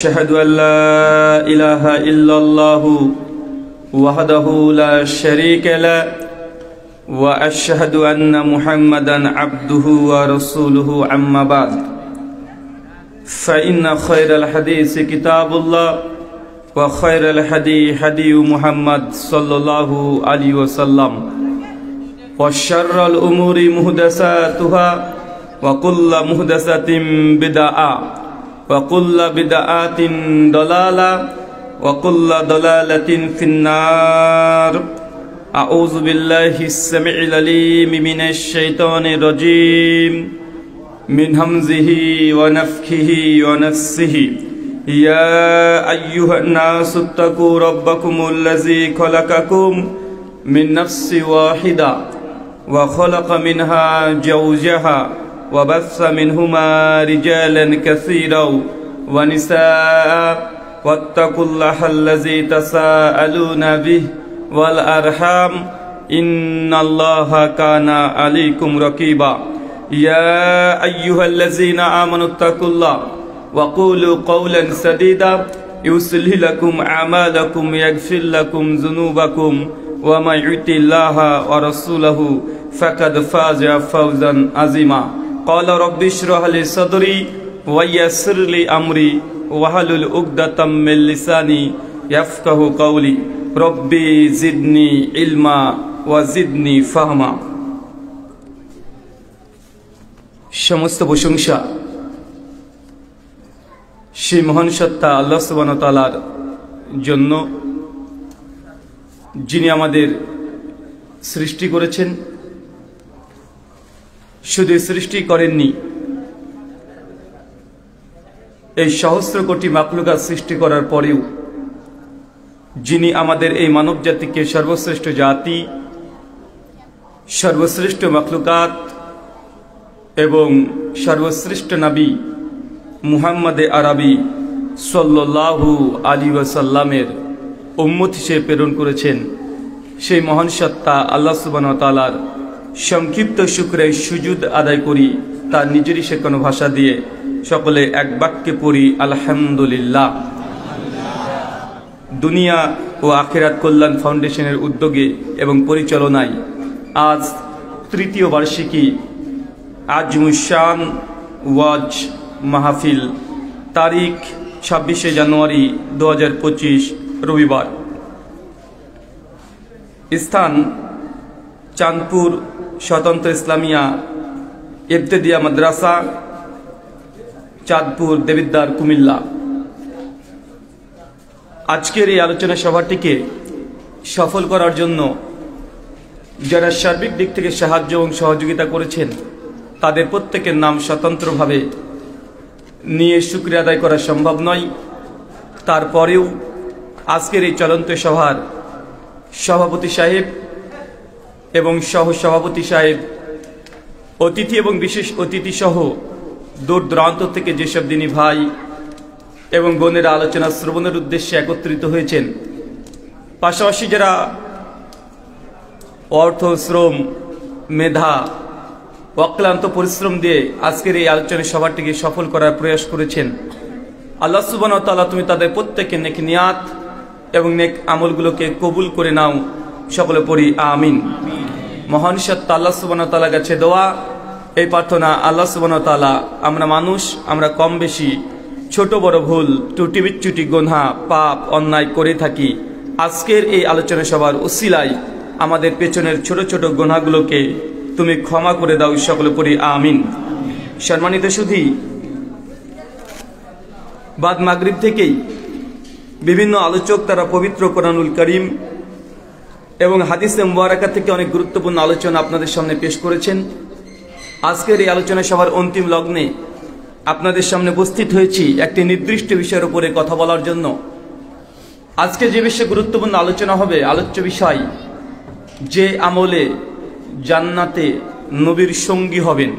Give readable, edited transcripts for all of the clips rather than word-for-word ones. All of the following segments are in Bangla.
أشهد أن لا إله إلا الله وحده لا شريك له وأشهد أن محمدا عبده ورسوله أما بعد فإن خير الحديث كتاب الله وخير الهدي هدي محمد صلى الله عليه وسلم وشر الأمور محدثاتها وكل محدثة بدعة وكل بدعة ضلالة وكل ضلالة في النار أعوذ بالله السميع العليم من الشيطان الرجيم من همزه ونفخه ونفسه يا أيها الناس اتقوا ربكم الذي خلقكم من نفس واحدة وخلق منها زوجها وبث منهما رجالا كثيرا ونساء واتقوا الله الذي تساءلون به والأرحام إن الله كان عليكم رقيبا يا أيها الذين آمنوا اتقوا الله وقولوا قولا سديدا يصلح لكم أعمالكم يغفر لكم ذنوبكم ومن يطع الله ورسوله فقد فاز فوزا عظيما قال رب اشرح لي صدري ويسر لي أمري واحلل عقدة من لساني يفقهوا قولي ربي زدني علما وزدني فهما সমস্ত প্রশংসা সেই মহান সত্তা আল্লাহ সুবহানাহু ওয়া তাআলার জন্য, যিনি আমাদের সৃষ্টি করেছেন। শুধু সৃষ্টি করেননি, এই সহস্র কোটি মাখলুকাত সৃষ্টি করার পরেও যিনি আমাদের এই মানব জাতিকে সর্বশ্রেষ্ঠ জাতি, সর্বশ্রেষ্ঠ মাখলুকাত এবং সর্বশ্রেষ্ঠ নবী মুহাম্মদে আরবি সাল্লাল্লাহু আলাইহি ওয়াসাল্লামের উম্মত হিসেবে প্রেরণ করেছেন, সেই মহান সত্তা আল্লাহ সুবহানাহু ওয়া তাআলার সংক্ষিপ্ত শুকরে সুজুদ আদায় করি তার নিজেরই শেখানো ভাষা দিয়ে। সকলে এক বাক্যে পড়ি আলহামদুলিল্লাহ। দুনিয়া ও আখিরাত কল্যাণ ফাউন্ডেশনের উদ্যোগে এবং পরিচালনায় আজ তৃতীয় বার্ষিকী আজমুশান ওয়াজ মাহফিল, তারিখ 26শে জানুয়ারি 2025 রবিবার। স্থান চাঁদপুর স্বতন্ত্র ইসলামিয়া ইবতেদিয়া মাদ্রাসা, চাঁদপুর দেবিদ্বার, কুমিল্লা। আজকের এই আলোচনা সভাটিকে সফল করার জন্য যারা সার্বিক দিক থেকে সাহায্য এবং সহযোগিতা করেছেন তাদের প্রত্যেকের নাম স্বতন্ত্রভাবে নিয়ে শুকরিয়া আদায় করা সম্ভব নয়। তারপরেও আজকের এই চলন্ত সভার সভাপতি সাহেব এবং সহ সভাপতি সাহেব, অতিথি এবং বিশেষ অতিথি সহ দূর দূরান্ত থেকে যেসব দিনী ভাই এবং বোনেরা আলোচনা শ্রবণের উদ্দেশ্যে একত্রিত হয়েছেন, পাশাপাশি যারা অর্থ, শ্রম, মেধা, অক্লান্ত পরিশ্রম দিয়ে আজকের এই আলোচনা সভাটিকে সফল করার প্রয়াস করেছেন, আল্লাহ সুবহানাহু ওয়া তাআলা তুমি তাদের প্রত্যেকের নেক নিয়াত এবং নেক আমলগুলোকে কবুল করে নাও। সকলে পড়ি আমিন। মহান সত্তা আল্লাহ সুবহানাহু ওয়া তাআলার কাছে দোয়া, এই প্রার্থনা, আল্লাহ সুবহানাহু ওয়া তাআলা আমরা মানুষ, আমরা কম বেশি ছোট বড় ভুল, ত্রুটি বিচ্যুতি, গুনাহ, পাপ, অন্যায় করে থাকি। আজকের এই আলোচনা সভার উসিলায় আমাদের পেছনের ছোট ছোট গুনাহগুলোকে তুমি ক্ষমা করে দাও। সকলে পড়ি আমিন। সম্মানিত সুধী, বাদ মাগরিব থেকেই বিভিন্ন আলোচক তারা পবিত্র কোরআনুল কারীম এবং হাদিসে মুবারাকা থেকে অনেক গুরুত্বপূর্ণ আলোচনা আপনাদের সামনে পেশ করেছেন। আজকের এই আলোচনা সভার অন্তিম লগ্নে আপনাদের সামনে উপস্থিত হয়েছি একটি নির্দিষ্ট বিষয়ের উপরে কথা বলার জন্য। আজকে যে বিষয়ে গুরুত্বপূর্ণ আলোচনা হবে, আলোচ্য বিষয়, যে আমলে জান্নাতে নবীর সঙ্গী হবেন।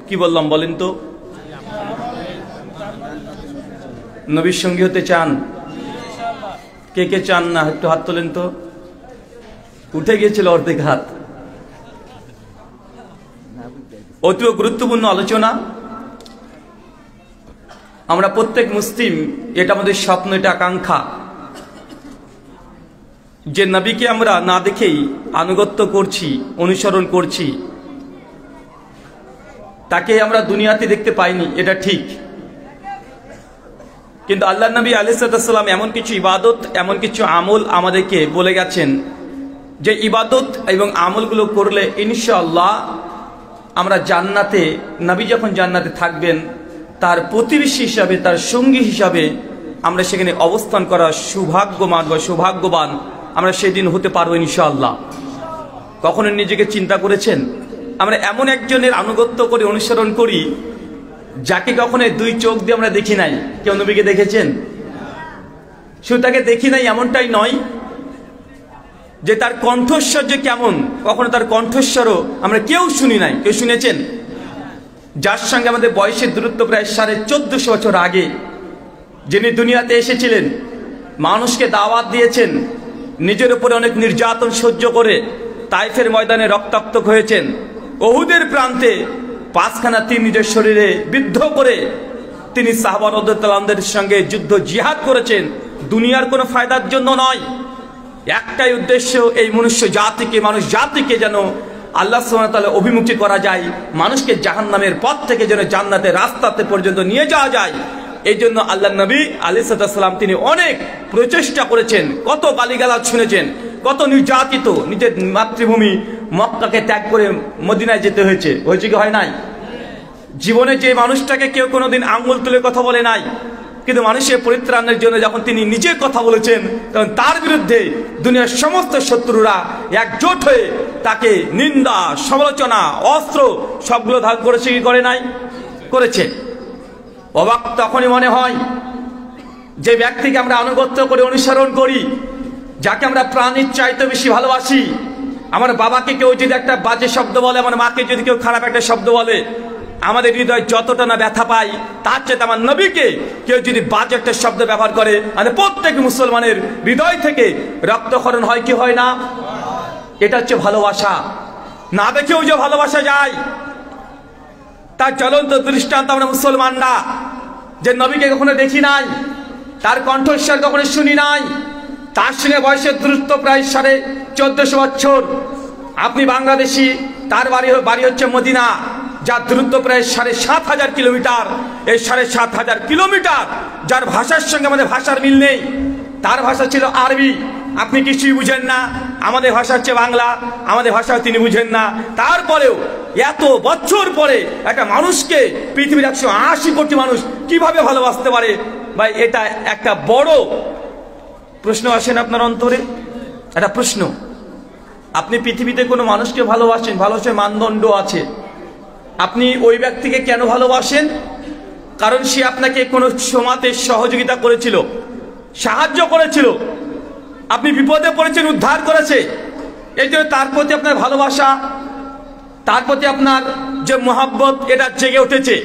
কি বললাম বলেন তো? নবীর সঙ্গী হতে চান? কে কে চান না একটু হাত তোলেন তো। উঠে গিয়েছিল অর্ধেক হাত। অতি গুরুত্বপূর্ণ আলোচনা। আমরা প্রত্যেক মুসলিম, এটা আমাদের স্বপ্ন, এটা আকাঙ্ক্ষা যে নবীকে আমরা না দেখেই আনুগত্য করছি, অনুসরণ করছি, তাকে আমরা দুনিয়াতে দেখতে পাইনি, এটা ঠিক। কিন্তু আল্লাহ নবী আলাইহিস সালাম এমন কিছু ইবাদত, এমন কিছু আমল আমাদেরকে বলে গেছেন যে ইবাদত এবং আমলগুলো করলে ইনশাআল্লাহ আমরা জান্নাতে, নবী যখন জান্নাতে থাকবেন তার প্রতিবেশী হিসাবে, তার সঙ্গী হিসাবে আমরা সেখানে অবস্থান করা সৌভাগ্যবান বা সৌভাগ্যবান আমরা সেদিন হতে পারবো ইনশাআল্লাহ। কখনো নিজেকে চিন্তা করেছেন আমরা এমন একজনের আনুগত্য করে অনুসরণ করি যাকে কখনো দুই চোখ দিয়ে আমরা দেখি নাই? কেউ নবীকে দেখেছেন? শুধু তাকে দেখি নাই এমনটাই নয়, যে তার কণ্ঠস্বর যে কেমন, কখনো তার কণ্ঠস্বরও আমরা কেউ শুনি নাই। কেউ শুনেছেন? যার সঙ্গে আমাদের বয়সের দূরত্ব প্রায় 1450 বছর আগে, যিনি দুনিয়াতে এসেছিলেন, মানুষকে দাওয়াত দিয়েছেন, নিজের উপরে অনেক নির্যাতন সহ্য করে তাইফের ময়দানে রক্তাক্ত হয়েছেন, উহুদের প্রান্তে 5খানা তীর নিজের শরীরে বিদ্ধ করে তিনি সাহাবা রাদিয়াল্লাহু আনহুদের সঙ্গে যুদ্ধ জিহাদ করেছেন, দুনিয়ার কোনো ফায়দার জন্য নয়, একটাই উদ্দেশ্য, এই মনুষ্য জাতিকে, মানুষ জাতিকে যেন আল্লাহ সুবহানাহু ওয়া তাআলা অভিমুখী করা যায়, মানুষকে জাহান্নামের পথ থেকে যেন জান্নাতের রাস্তাতে পর্যন্ত নিয়ে যাওয়া যায়। এই জন্য আল্লাহ নবী আলাইহিস সালাম তিনি অনেক প্রচেষ্টা করেছেন, কত গালিগালাজ শুনেছেন, কত নির্যাতিত, নিজের মাতৃভূমি মক্কাকে ত্যাগ করে মদিনায় যেতে হয়েছে। হয়েছে কি হয় নাই? জীবনে যে মানুষটাকে কেউ কোনোদিন আঙ্গুল তুলে কথা বলে নাই, কিন্তু মানুষের পরিত্রাণের জন্য যখন তিনি নিজের কথা বলেছেন, তখন তার বিরুদ্ধে দুনিয়ার সমস্ত শত্রুরা একজোট হয়ে তাকে নিন্দা, সমালোচনা, অস্ত্র সবগুলো ধারণ করেছে কি করে নাই? করেছে। অবাক তখনই মনে হয় যে ব্যক্তিকে আমরা আনুগত্য করে অনুসরণ করি, যাকে আমরা প্রাণীর চাইতে বেশি ভালোবাসি। আমার বাবাকে কেউ যদি একটা বাজে শব্দ বলে, আমার মাকে যদি কেউ খারাপ একটা শব্দ বলে, আমাদের হৃদয় যতটা না ব্যথা পাই, তার চেয়ে আমার নবীকে কেউ যদি বাজে একটা শব্দ ব্যবহার করে, মানে প্রত্যেক মুসলমানের হৃদয় থেকে রক্তক্ষরণ হয় কি হয় না? এটা হচ্ছে ভালোবাসা। না দেখেও যে ভালোবাসা যায়, তার জ্বলন্ত দৃষ্টান্ত আমরা মুসলমানরা, যে নবীকে কখনো দেখি নাই, তার কণ্ঠস্বর কখনো শুনি নাই, তার সঙ্গে বয়সের দূরত্ব প্রায় 1450 বছর। আপনি বাংলাদেশি, তার বাড়ি হচ্ছে মদিনা, যার দূরত্ব প্রায় 7500 কিলোমিটার। এই 7500 কিলোমিটার যার ভাষার সঙ্গে আমাদের ভাষার মিল নেই, তার ভাষা ছিল আরবি, আপনি কিছুই বুঝেন না। আমাদের ভাষা হচ্ছে বাংলা, আমাদের ভাষা তিনি বুঝেন না। তারপরেও এত বছর পরে একটা মানুষকে, পৃথিবীর 180 কোটি মানুষ কিভাবে ভালোবাসতে পারে ভাই? এটা একটা বড় প্রশ্ন আসেন আপনার অন্তরে, একটা প্রশ্ন। আপনি পৃথিবীতে কোনো মানুষকে ভালোবাসেন, ভালোবাসার মানদণ্ড আছে। আপনি ওই ব্যক্তিকে কেন ভালোবাসেন? কারণ সে আপনাকে কোনো সময়তে সহযোগিতা করেছিল, সাহায্য করেছিল, আপনি বিপদে পড়েছেন, উদ্ধার করেছে, এই জন্য তার প্রতি আপনার ভালোবাসা, তার প্রতি আপনার যে মহব্বত, এটা জেগে উঠেছে।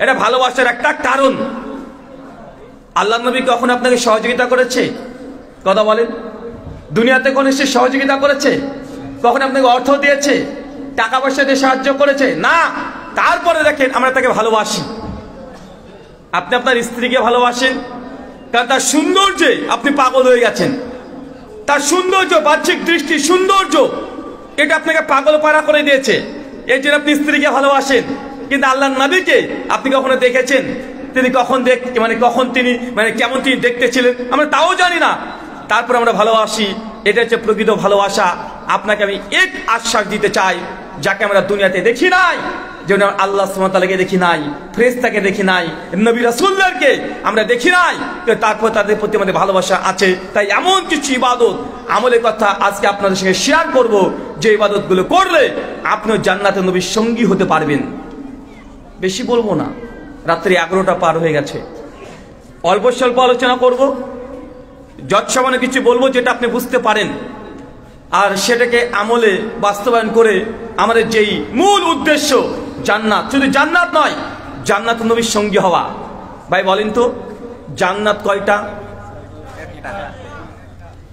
এটা ভালোবাসার একটা কারণ। আল্লাহ নবী কখন আপনাকে সহযোগিতা করেছে? কথা বলেন। দুনিয়াতে কোন সে সহযোগিতা করেছে? কখন আপনাকে অর্থ দিয়েছে, টাকা পয়সা দিয়ে সাহায্য করেছে? না। তারপরে দেখেন আমরা তাকে ভালোবাসি। আপনি আপনার স্ত্রীকে ভালোবাসেন কারণ তার সৌন্দর্যে আপনি পাগল হয়ে গেছেন। তার সৌন্দর্য, বাহ্যিক দৃষ্টি, সৌন্দর্য, এটা আপনাকে পাগল পাড়া করে দিয়েছে, এই জন্য আপনি স্ত্রীকে ভালোবাসেন। কিন্তু আল্লাহর নবীকে আপনি কখনো দেখেছেন তিনি কখন কখন তিনি কেমন তিনি দেখতে ছিলেন? আমরা তাও জানি না, তারপর আমরা ভালোবাসি। এটা হচ্ছে প্রকৃত ভালোবাসা। আপনাকে আমি এক আশ্বাস দিতে চাই, যাকে আমরা দুনিয়াতে দেখি নাই, যেন আল্লাহ সুবহানাহু ওয়া তাআলাকে দেখি নাই, ফেরেশতাকে দেখি নাই, নবী রাসূলদেরকে আমরা দেখি নাই, তারপর তাদের প্রতি আমাদের ভালোবাসা আছে। তাই এমন কিছু ইবাদত আমলের কথা আজকে আপনাদের সঙ্গে শেয়ার করব, যে ইবাদতগুলো করলে আপনিও জান্নাতে নবীর সঙ্গী হতে পারবেন। বেশি বলবো না, রাত্রি 11টা পার হয়ে গেছে। অল্প স্বল্প আলোচনা করব, যৎসামান্য কিছু বলবো যেটা আপনি বুঝতে পারেন, আর সেটাকে আমলে বাস্তবায়ন করে আমাদের যেই মূল উদ্দেশ্য জান্নাত, শুধু জান্নাত নয়, জান্নাত নবীর সঙ্গী হওয়া। ভাই বলেন তো জান্নাত কয়টা?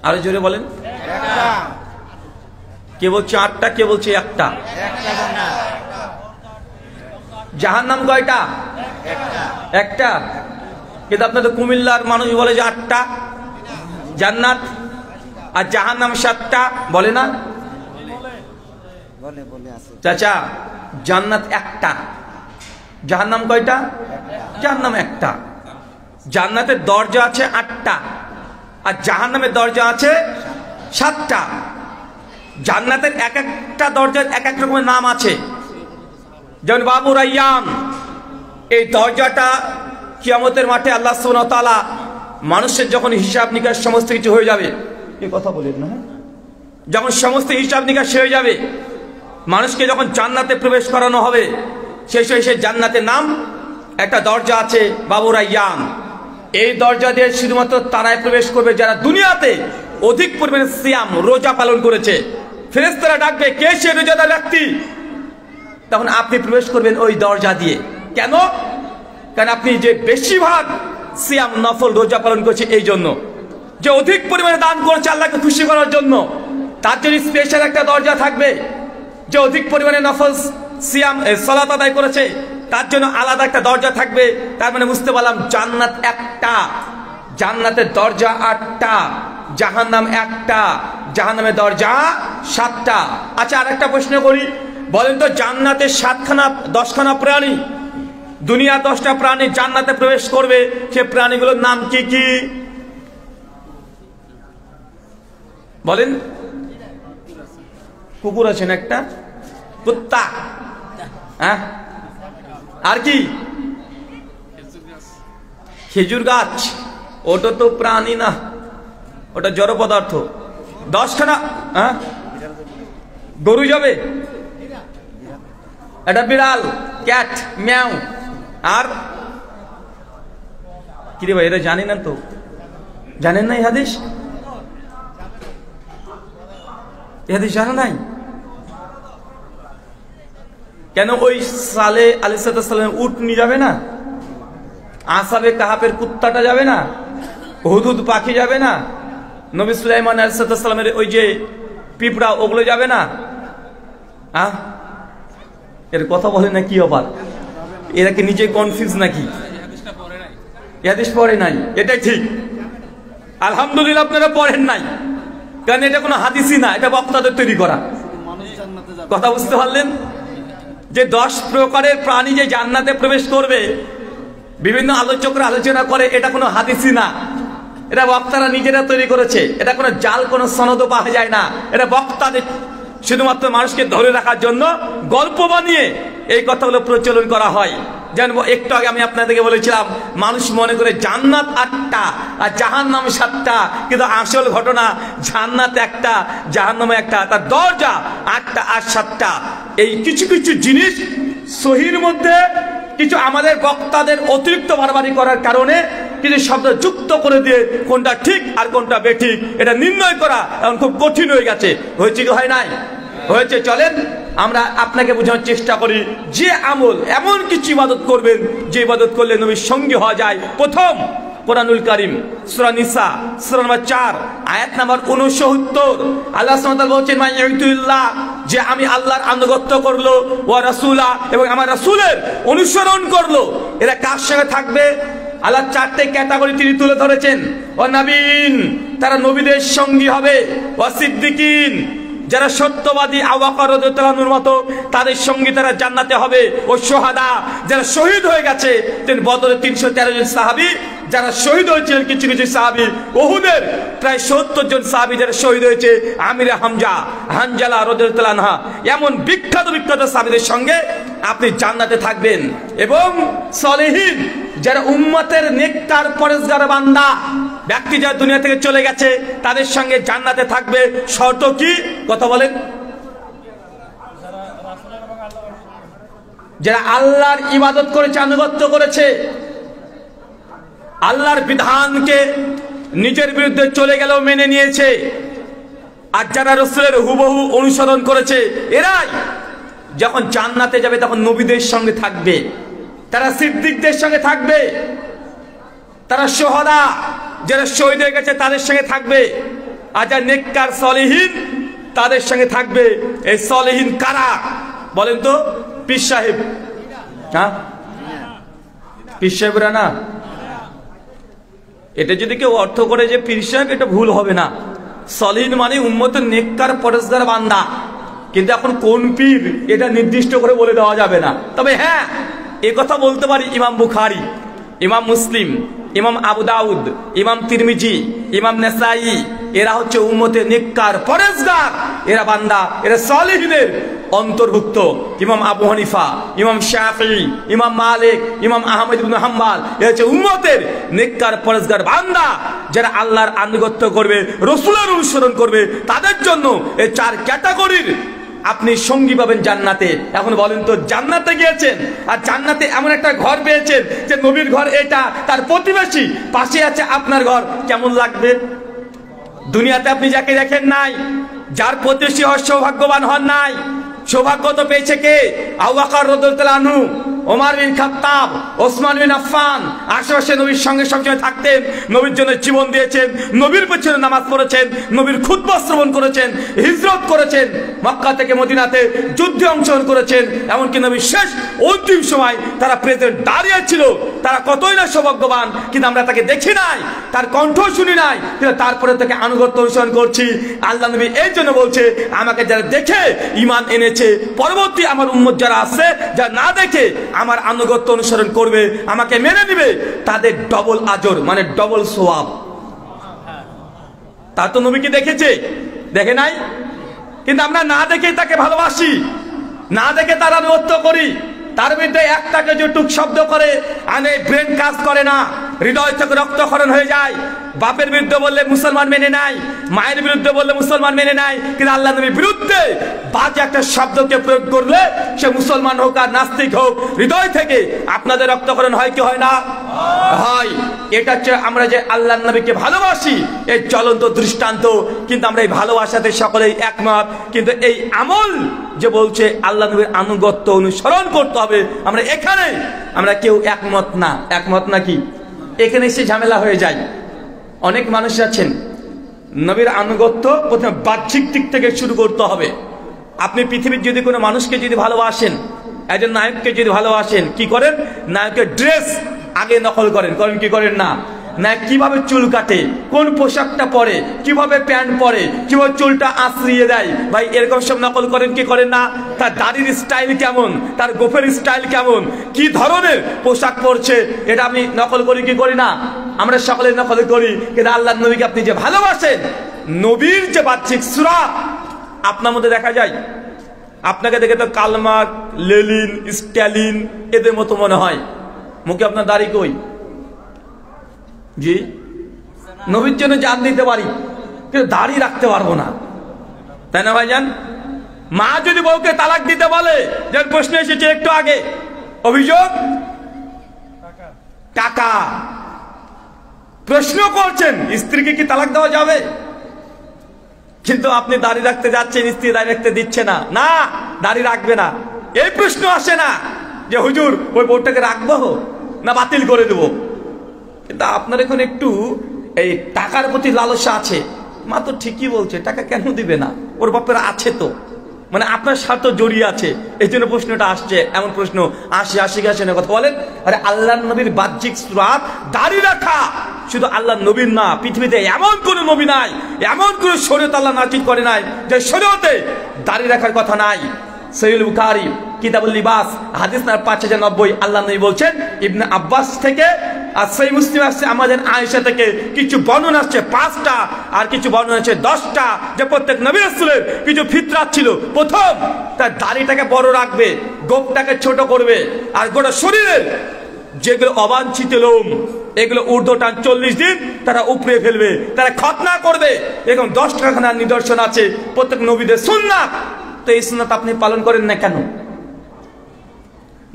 আরো জোরে বলেন। কে বলছে 8টা, কে বলছে 1টা? জাহান্নাম কয়টা? 1টা। কিন্তু আপনাদের কুমিল্লার মানুষ বলে যে 8টা জান্নাত আর জাহান্নাম 7টা, বলে না? চাচা, জান্নাত একটা, জাহান্নাম কয়টা? জাহান্নাম একটা। জান্নাতের দরজা আছে 8টা আর জাহান্নামের দরজা আছে 7টা। জান্নাতের এক একটা দরজার এক এক রকমের নাম আছে। যেমন বাবু রাইয়ান, এই দরজাটা কিয়ামতের মাঠে আল্লাহ সুবহানাহু ওয়া তাআলা মানুষের যখন হিসাব নিকাশ সমস্ত কিছু হয়ে যাবে, এই কথা বলেন না, যখন সমস্ত হিসাব নিকাশ হয়ে যাবে, মানুষকে যখন জান্নাতে প্রবেশ করানো হবে, সেই জান্নাতের নাম একটা দরজা আছে বাবু রাইয়ান। এই দরজা দিয়ে শুধুমাত্র তারাই প্রবেশ করবে যারা দুনিয়াতে অধিক পরিমাণে সিয়াম রোজা পালন করেছে। ফেরেশতারা ডাকবে, কে সে রোজাদার ব্যক্তি? তখন আপনি প্রবেশ করবেন ওই দরজা দিয়ে। কেন? কারণ আপনি যে বেশিরভাগ সিয়াম নফল রোজা পালন করছে, এই জন্য যে অধিক পরিমাণে দান করছে আল্লাহকে খুশি করার জন্য, তার জন্য স্পেশাল একটা দরজা থাকবে। যে অধিক পরিমাণে নফল সিয়াম সালাত আদায় করেছে, তার জন্য আলাদা একটা দরজা থাকবে। তার মানে বুঝতে পারলাম জান্নাত একটা, জান্নাতের দরজা 8টা, জাহান্নাম একটা, জাহান্নামের দরজা 7টা। আচ্ছা, আর একটা প্রশ্ন করি, বলেন তো জান্নাতে 10খানা প্রাণী, দুনিয়া 10টা প্রাণী জান্নাতে প্রবেশ করবে, সে প্রাণীগুলোর নাম কি কি বলেন? কুকুর আছেন একটা, কুত্তা, হ্যাঁ, আর কি? খেজুর গাছ, ওটা তো প্রাণী না, ওটা জড় পদার্থ। 10খানা, হ্যাঁ, গরু যাবে, এটা বিড়াল, ক্যাট, ম্যাও, আর কি রে ভাই, এটা জানি না তো, জানেন না? এই হাদিস জানা নাই কেন? ওই সালে আলাইহিস সালাম উট নিয়ে যাবে না, আসাবে কাহাফের কুত্তাটা যাবে না, হুদহুদ পাখি যাবে না, নবী সুলাইমান আলাইহিস সালামের ওই যে পিঁপড়া, ওগুলো যাবে না? এর কথা বলে না কি অবাক? এরা কি নিজে কনফিউজ নাকি? হাদিস পড়ে নাই, এটাই ঠিক। আলহামদুলিল্লাহ আপনারা পড়েন নাই, কারণ এটা কোনো হাদিসই না, এটা বক্তাদের তৈরি করা। কথা বুঝতে পারলেন? যে 10 প্রকারের প্রাণী যে জান্নাতে প্রবেশ করবে, বিভিন্ন আলোচকরা আলোচনা করে, এটা কোনো হাদিসই না, এটা বক্তারা নিজেরা তৈরি করেছে। এটা কোনো জাল, কোনো সনদও পাওয়া যায় না, এটা বক্তাদের শুধুমাত্র মানুষকে ধরে রাখার জন্য গল্প বানিয়ে এই কথাগুলো প্রচলন করা হয়। জানবো, একটু আগে আমি আপনাদেরকে বলেছিলাম, মানুষ মনে করে জান্নাত 8টা আর জাহান্নাম 7টা, কিন্তু আসল ঘটনা জান্নাত একটা, জাহান্নামে একটা, তার দরজা 8টা আর 7টা। এই কিছু কিছু জিনিস সহির মধ্যে কিছু আমাদের বক্তাদের অতিরিক্ত বাড়াবাড়ি করার কারণে কিছু শব্দ যুক্ত করে দিয়ে কোনটা ঠিক আর কোনটা বেঠিক এটা নির্ণয় করা এখন খুব কঠিন হয়ে গেছে। হয়েছে কি হয় নাই? হয়েছে। চলেন আমরা আপনাকে বোঝানোর চেষ্টা করি, যে আমল এমন কিছু ইবাদত করবেন যে ইবাদত করলে নবীর সঙ্গী হওয়া যায়। প্রথম, কোরআনুল কারীম সূরা নিসা সূরা নম্বর 4 আয়াত নাম্বার 69, আল্লাহ সুবহানাহু ওয়া তাআলা বলেছেন, মান ইউতিল্লাহ, যে আমি আল্লাহর আনুগত্য করলো, ওয়া রাসূলা, এবং আমার রাসূলের অনুসরণ করলো, এরা কার সঙ্গে থাকবে? আল্লাহ 4টে ক্যাটাগরি তিনি তুলে ধরেছেন। ও নবীন, তারা নবীদের সঙ্গী হবে। ও সিদ্দিকিন, যারা সত্যবাদী আবু বকর রাদিয়াল্লাহু আনহুর মতো, তাদের সঙ্গী তারা জান্নাতে হবে। ও শুহাদা, যারা শহীদ হয়ে গেছে। বদরের 313 জন সাহাবী যারা শহীদ হয়েছিলেন, কিছু কিছু সাহাবী, উহুদের প্রায় 70 জন সাহাবী যারা শহীদ হয়েছে, আমিরে হানজালা রাদিয়াল্লাহু আনহা, এমন বিখ্যাত সাহাবীদের সঙ্গে আপনি জান্নাতে থাকবেন। এবং সলিহিন, যারা উম্মতের নেককার পরেজগার বান্দা ব্যক্তি যারা দুনিয়া থেকে চলে গেছে, তাদের সঙ্গে জান্নাতে থাকবে। শর্ত কি? কথা বলেন। যারা আল্লাহর ইবাদত করেছে, আনুগত্য করেছে, আল্লাহর বিধানকে নিজের বিরুদ্ধে চলে গেলেও মেনে নিয়েছে, আর যারা রাসূলের হুবহু অনুসরণ করেছে, এরাই যখন জান্নাতে যাবে তখন নবীদের সঙ্গে থাকবে, তারা সিদ্দিকদের সঙ্গে থাকবে, তারা শুহাদা যারা শহীদ হয়ে গেছে তাদের সঙ্গে থাকবে, আর যারা নেককার সলিহিন তাদের সঙ্গে থাকবে। এই সলিহিন কারা বলেন তো? পীর সাহেব, হ্যাঁ, পীর সাহেবরা না, এটা যদি কেউ অর্থ করে যে পীর সাহেব, এটা ভুল হবে না। সলিহিন মানে উম্মতের নেককার পরেশগার বান্দা, কিন্তু এখন কোন পীর এটা নির্দিষ্ট করে বলে দেওয়া যাবে না। তবে হ্যাঁ, এ কথা বলতে পারি ইমাম বুখারী, ইমাম মুসলিম, ইমাম আবু দাউদ, ইমাম তিরমিজি, ইমাম নেসাই, এরা হচ্ছে উম্মতের নেককার পরেশগার, এরা বান্দা, এরা সলিহিনের অন্তর্ভুক্ত। ইমাম আবু হানিফা, ইমাম শাফিঈ, ইমাম মালিক, ইমাম আহমদ ইবনে হাম্বল, এরা হচ্ছে উম্মতের নেককার পরেশগার বান্দা, যারা আল্লাহর আনুগত্য করবে, রাসূলের অনুসরণ করবে। তাদের জন্য এই 4 ক্যাটাগরির আপনি সঙ্গী পাবেন জান্নাতে। এখন বলেন তো, জান্নাতে গিয়েছেন আর জান্নাতে এমন একটা ঘর পেয়েছেন যে নবীর ঘর এটা, তার প্রতিবেশী পাশে আছে আপনার ঘর, কেমন লাগবে? দুনিয়াতে আপনি যাকে দেখেন নাই, যার প্রতিবেশী হওয়ার সৌভাগ্যবান হন নাই, সৌভাগ্য তো পেয়েছে কে? আবু বকর রাদিয়াল্লাহু আনহু, ওমর বিন খাত্তাব, ওসমান বিন আফফান। আশেপাশে নবীর সঙ্গে সবসময় থাকতেন, নবীর জন্য জীবন দিয়েছেন, নবীর পেছনে নামাজ পড়েছেন, নবীর খুতবা শ্রবণ করেছেন, হিজরত করেছেন, মক্কা থেকে মদিনাতে যুদ্ধে অংশগ্রহণ করেছেন। এমনকি নবীর শেষ অন্তিম সময় তারা প্রেসিডেন্ট দাঁড়িয়ে ছিল। তারা কতই না সৌভাগ্যবান, কিন্তু আমরা তাকে দেখি নাই, তার কণ্ঠ শুনি নাই, কিন্তু তারপরে তাকে আনুগত্য অনুসরণ করছি। আল্লাহ নবী এই জন্য বলছে, আমাকে যারা দেখে ঈমান এনেছে, পরবর্তী আমার উম্মত যারা আছে, যারা না দেখে আমার আনুগত্য অনুসরণ করবে, আমাকে মেনে নিবে, তাদের ডবল আজর, মানে ডবল সওয়াব। তা তো নবীকে দেখেছে, দেখে নাই? কিন্তু আমরা না দেখে তাকে ভালোবাসি, না দেখে তার আনুগত্য করি। তার বিরুদ্ধে একটাকে যে টুক শব্দ করে আনে, ব্রেন কাজ করে না, হৃদয় থেকে রক্তক্ষরণ হয়ে যায়। বাপের বিরুদ্ধে বললে মুসলমান মেনে নাই, মায়ের বিরুদ্ধে বললে মুসলমান মেনে নাই, কিন্তু আল্লাহ নবীর বিরুদ্ধে বাজে একটা শব্দকে প্রয়োগ করলে, সে মুসলমান হোক আর নাস্তিক হোক, হৃদয় থেকে আপনাদের রক্তক্ষরণ হয় কি হয় না? হয়। এটা হচ্ছে আমরা যে আল্লাহ নবীকে ভালোবাসি, এই চলন্ত দৃষ্টান্ত। কিন্তু আমরা এই ভালোবাসাতে সকলেই একমত, কিন্তু এই আমল যে বলছে আল্লাহ নবীর আনুগত্য অনুসরণ করতে হবে, আমরা এখানে আমরা কেউ একমত না। একমত নাকি? এখানে এসে ঝামেলা হয়ে যায়। অনেক মানুষ আছেন, নবীর আনুগত্য প্রথমে বাহ্যিক দিক থেকে শুরু করতে হবে। আপনি পৃথিবীর যদি কোনো মানুষকে যদি ভালোবাসেন, একজন নায়ককে যদি ভালোবাসেন, কি করেন? নায়কের ড্রেস আগে নকল করেন, কি করেন না? না, কিভাবে চুল কাটে, কোন পোশাকটা পরে, কিভাবে প্যান্ট পরে, কিভাবে চুলটা আঁচড়িয়ে দেয়, ভাই এরকম সব নকল করেন কি করেন না? তার দাড়ির স্টাইল কেমন, তার গোফের স্টাইল কেমন, কি ধরনের পোশাক পরছে, এটা আমি নকল করি কি করি না? আমরা সকলে নকল করি। কিন্তু আল্লাহ নবীকে আপনি যে ভালোবাসেন, নবীর যে বাহ্যিক সূরত আপনার মধ্যে দেখা যায়। আপনাকে দেখে তো কালমার্ক, লেনিন, স্ট্যালিন এদের মতো মনে হয়, মুখে আপনার দাড়ি কই? জি, নবীর জন্য জান দিতে পারি, কিন্তু দাড়ি রাখতে পারবো না, তাই না ভাইজান? মা যদি বউকে তালাক দিতে বলে, যার প্রশ্ন এসেছে একটু আগে, অভিযোগ টাকা। প্রশ্ন করছেন স্ত্রীকে কি তালাক দেওয়া যাবে? কিন্তু আপনি দাড়ি রাখতে যাচ্ছেন, স্ত্রী দাড়ি রাখতে দিচ্ছে না, না দাড়ি রাখবে না। এই প্রশ্ন আসে না যে হুজুর ওই বউটাকে রাখবো না বাতিল করে দেবো। কিন্তু আপনার এখন একটু এই টাকার প্রতি লালসা আছে। মা তো ঠিকই বলছে, টাকা কেন দিবে না, ওর বাপের আছে তো, মানে আপনার স্বার্থ জড়িয়ে আছে, এই জন্য প্রশ্নটা আসছে। এমন প্রশ্ন আসে না, কথা বলেন। আরে আল্লাহ নবীর বাহ্যিক সূরত দাড়ি রাখা শুধু আল্লাহ নবীর না, পৃথিবীতে এমন কোন নবী নাই, এমন কোন শরীয়ত আল্লাহ নাযিল করে নাই যে শরীয়তে দাড়ি রাখার কথা নাই। সহিহ বুখারী কিতাবুল লিবাস হাদিস নাম্বার 5090 আল্লাহ নবী বলছেন, ইবনে আব্বাস থেকে আর সহিহ মুসলিম আসছে আমাদের আয়েশা থেকে, কিছু বর্ণনা আসছে 5টা আর কিছু বর্ণনা আছে 10টা, যে প্রত্যেক নবী রাসূলের কিছু ফিতরাত ছিল। প্রথম, তার দাড়িটাকে বড় রাখবে, গোফটাকে ছোট করবে, আর গোটা শরীরের যেগুলো অবাঞ্ছিত লোম এগুলো ঊর্ধ্বটান 40 দিন তারা উপড়ে ফেলবে, তারা খতনা করবে। এরকম 10টা খানার নিদর্শন আছে প্রত্যেক নবীদের সুন্নাত। তো এই সুন্নাত আপনি পালন করেন না কেন?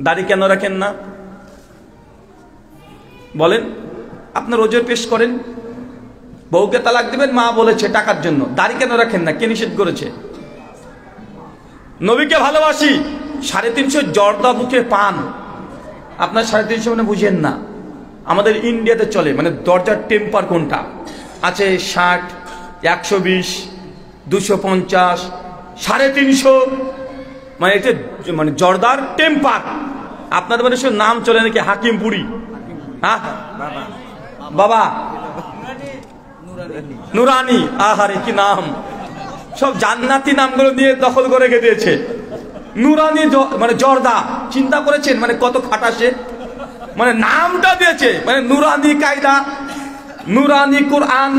দাড়ি কেন রাখেন না বলেন? আপনার ওজোর পেশ করেন, বউকে তালাক দিবেন, মা বলেছে টাকার জন্য, দাড়ি কেন রাখেন না? কে নিষেধ করেছে? নবীকে ভালোবাসি, 350 জর্দা মুখে পান। আপনার 350 মানে বুঝেন না, আমাদের ইন্ডিয়াতে চলে, মানে দরজার টেম্পার কোনটা আছে, 60, 120, 250, 350, মানে এটা মানে জর্দার টেম্পার। আপনাদের মানে নাম চলে নাকি হাকিমপুরি, হ্যাঁ বাবা, নুরানি। আহারে কি নাম, সব জান্নাতি নামগুলো নিয়ে দখল করে রেখে দিয়েছে। নুরানি মানে জর্দা, চিন্তা করেছেন মানে কত খাটাসে, মানে নামটা দিয়েছে, মানে নুরানি কায়দা, নুরানি কোরআন,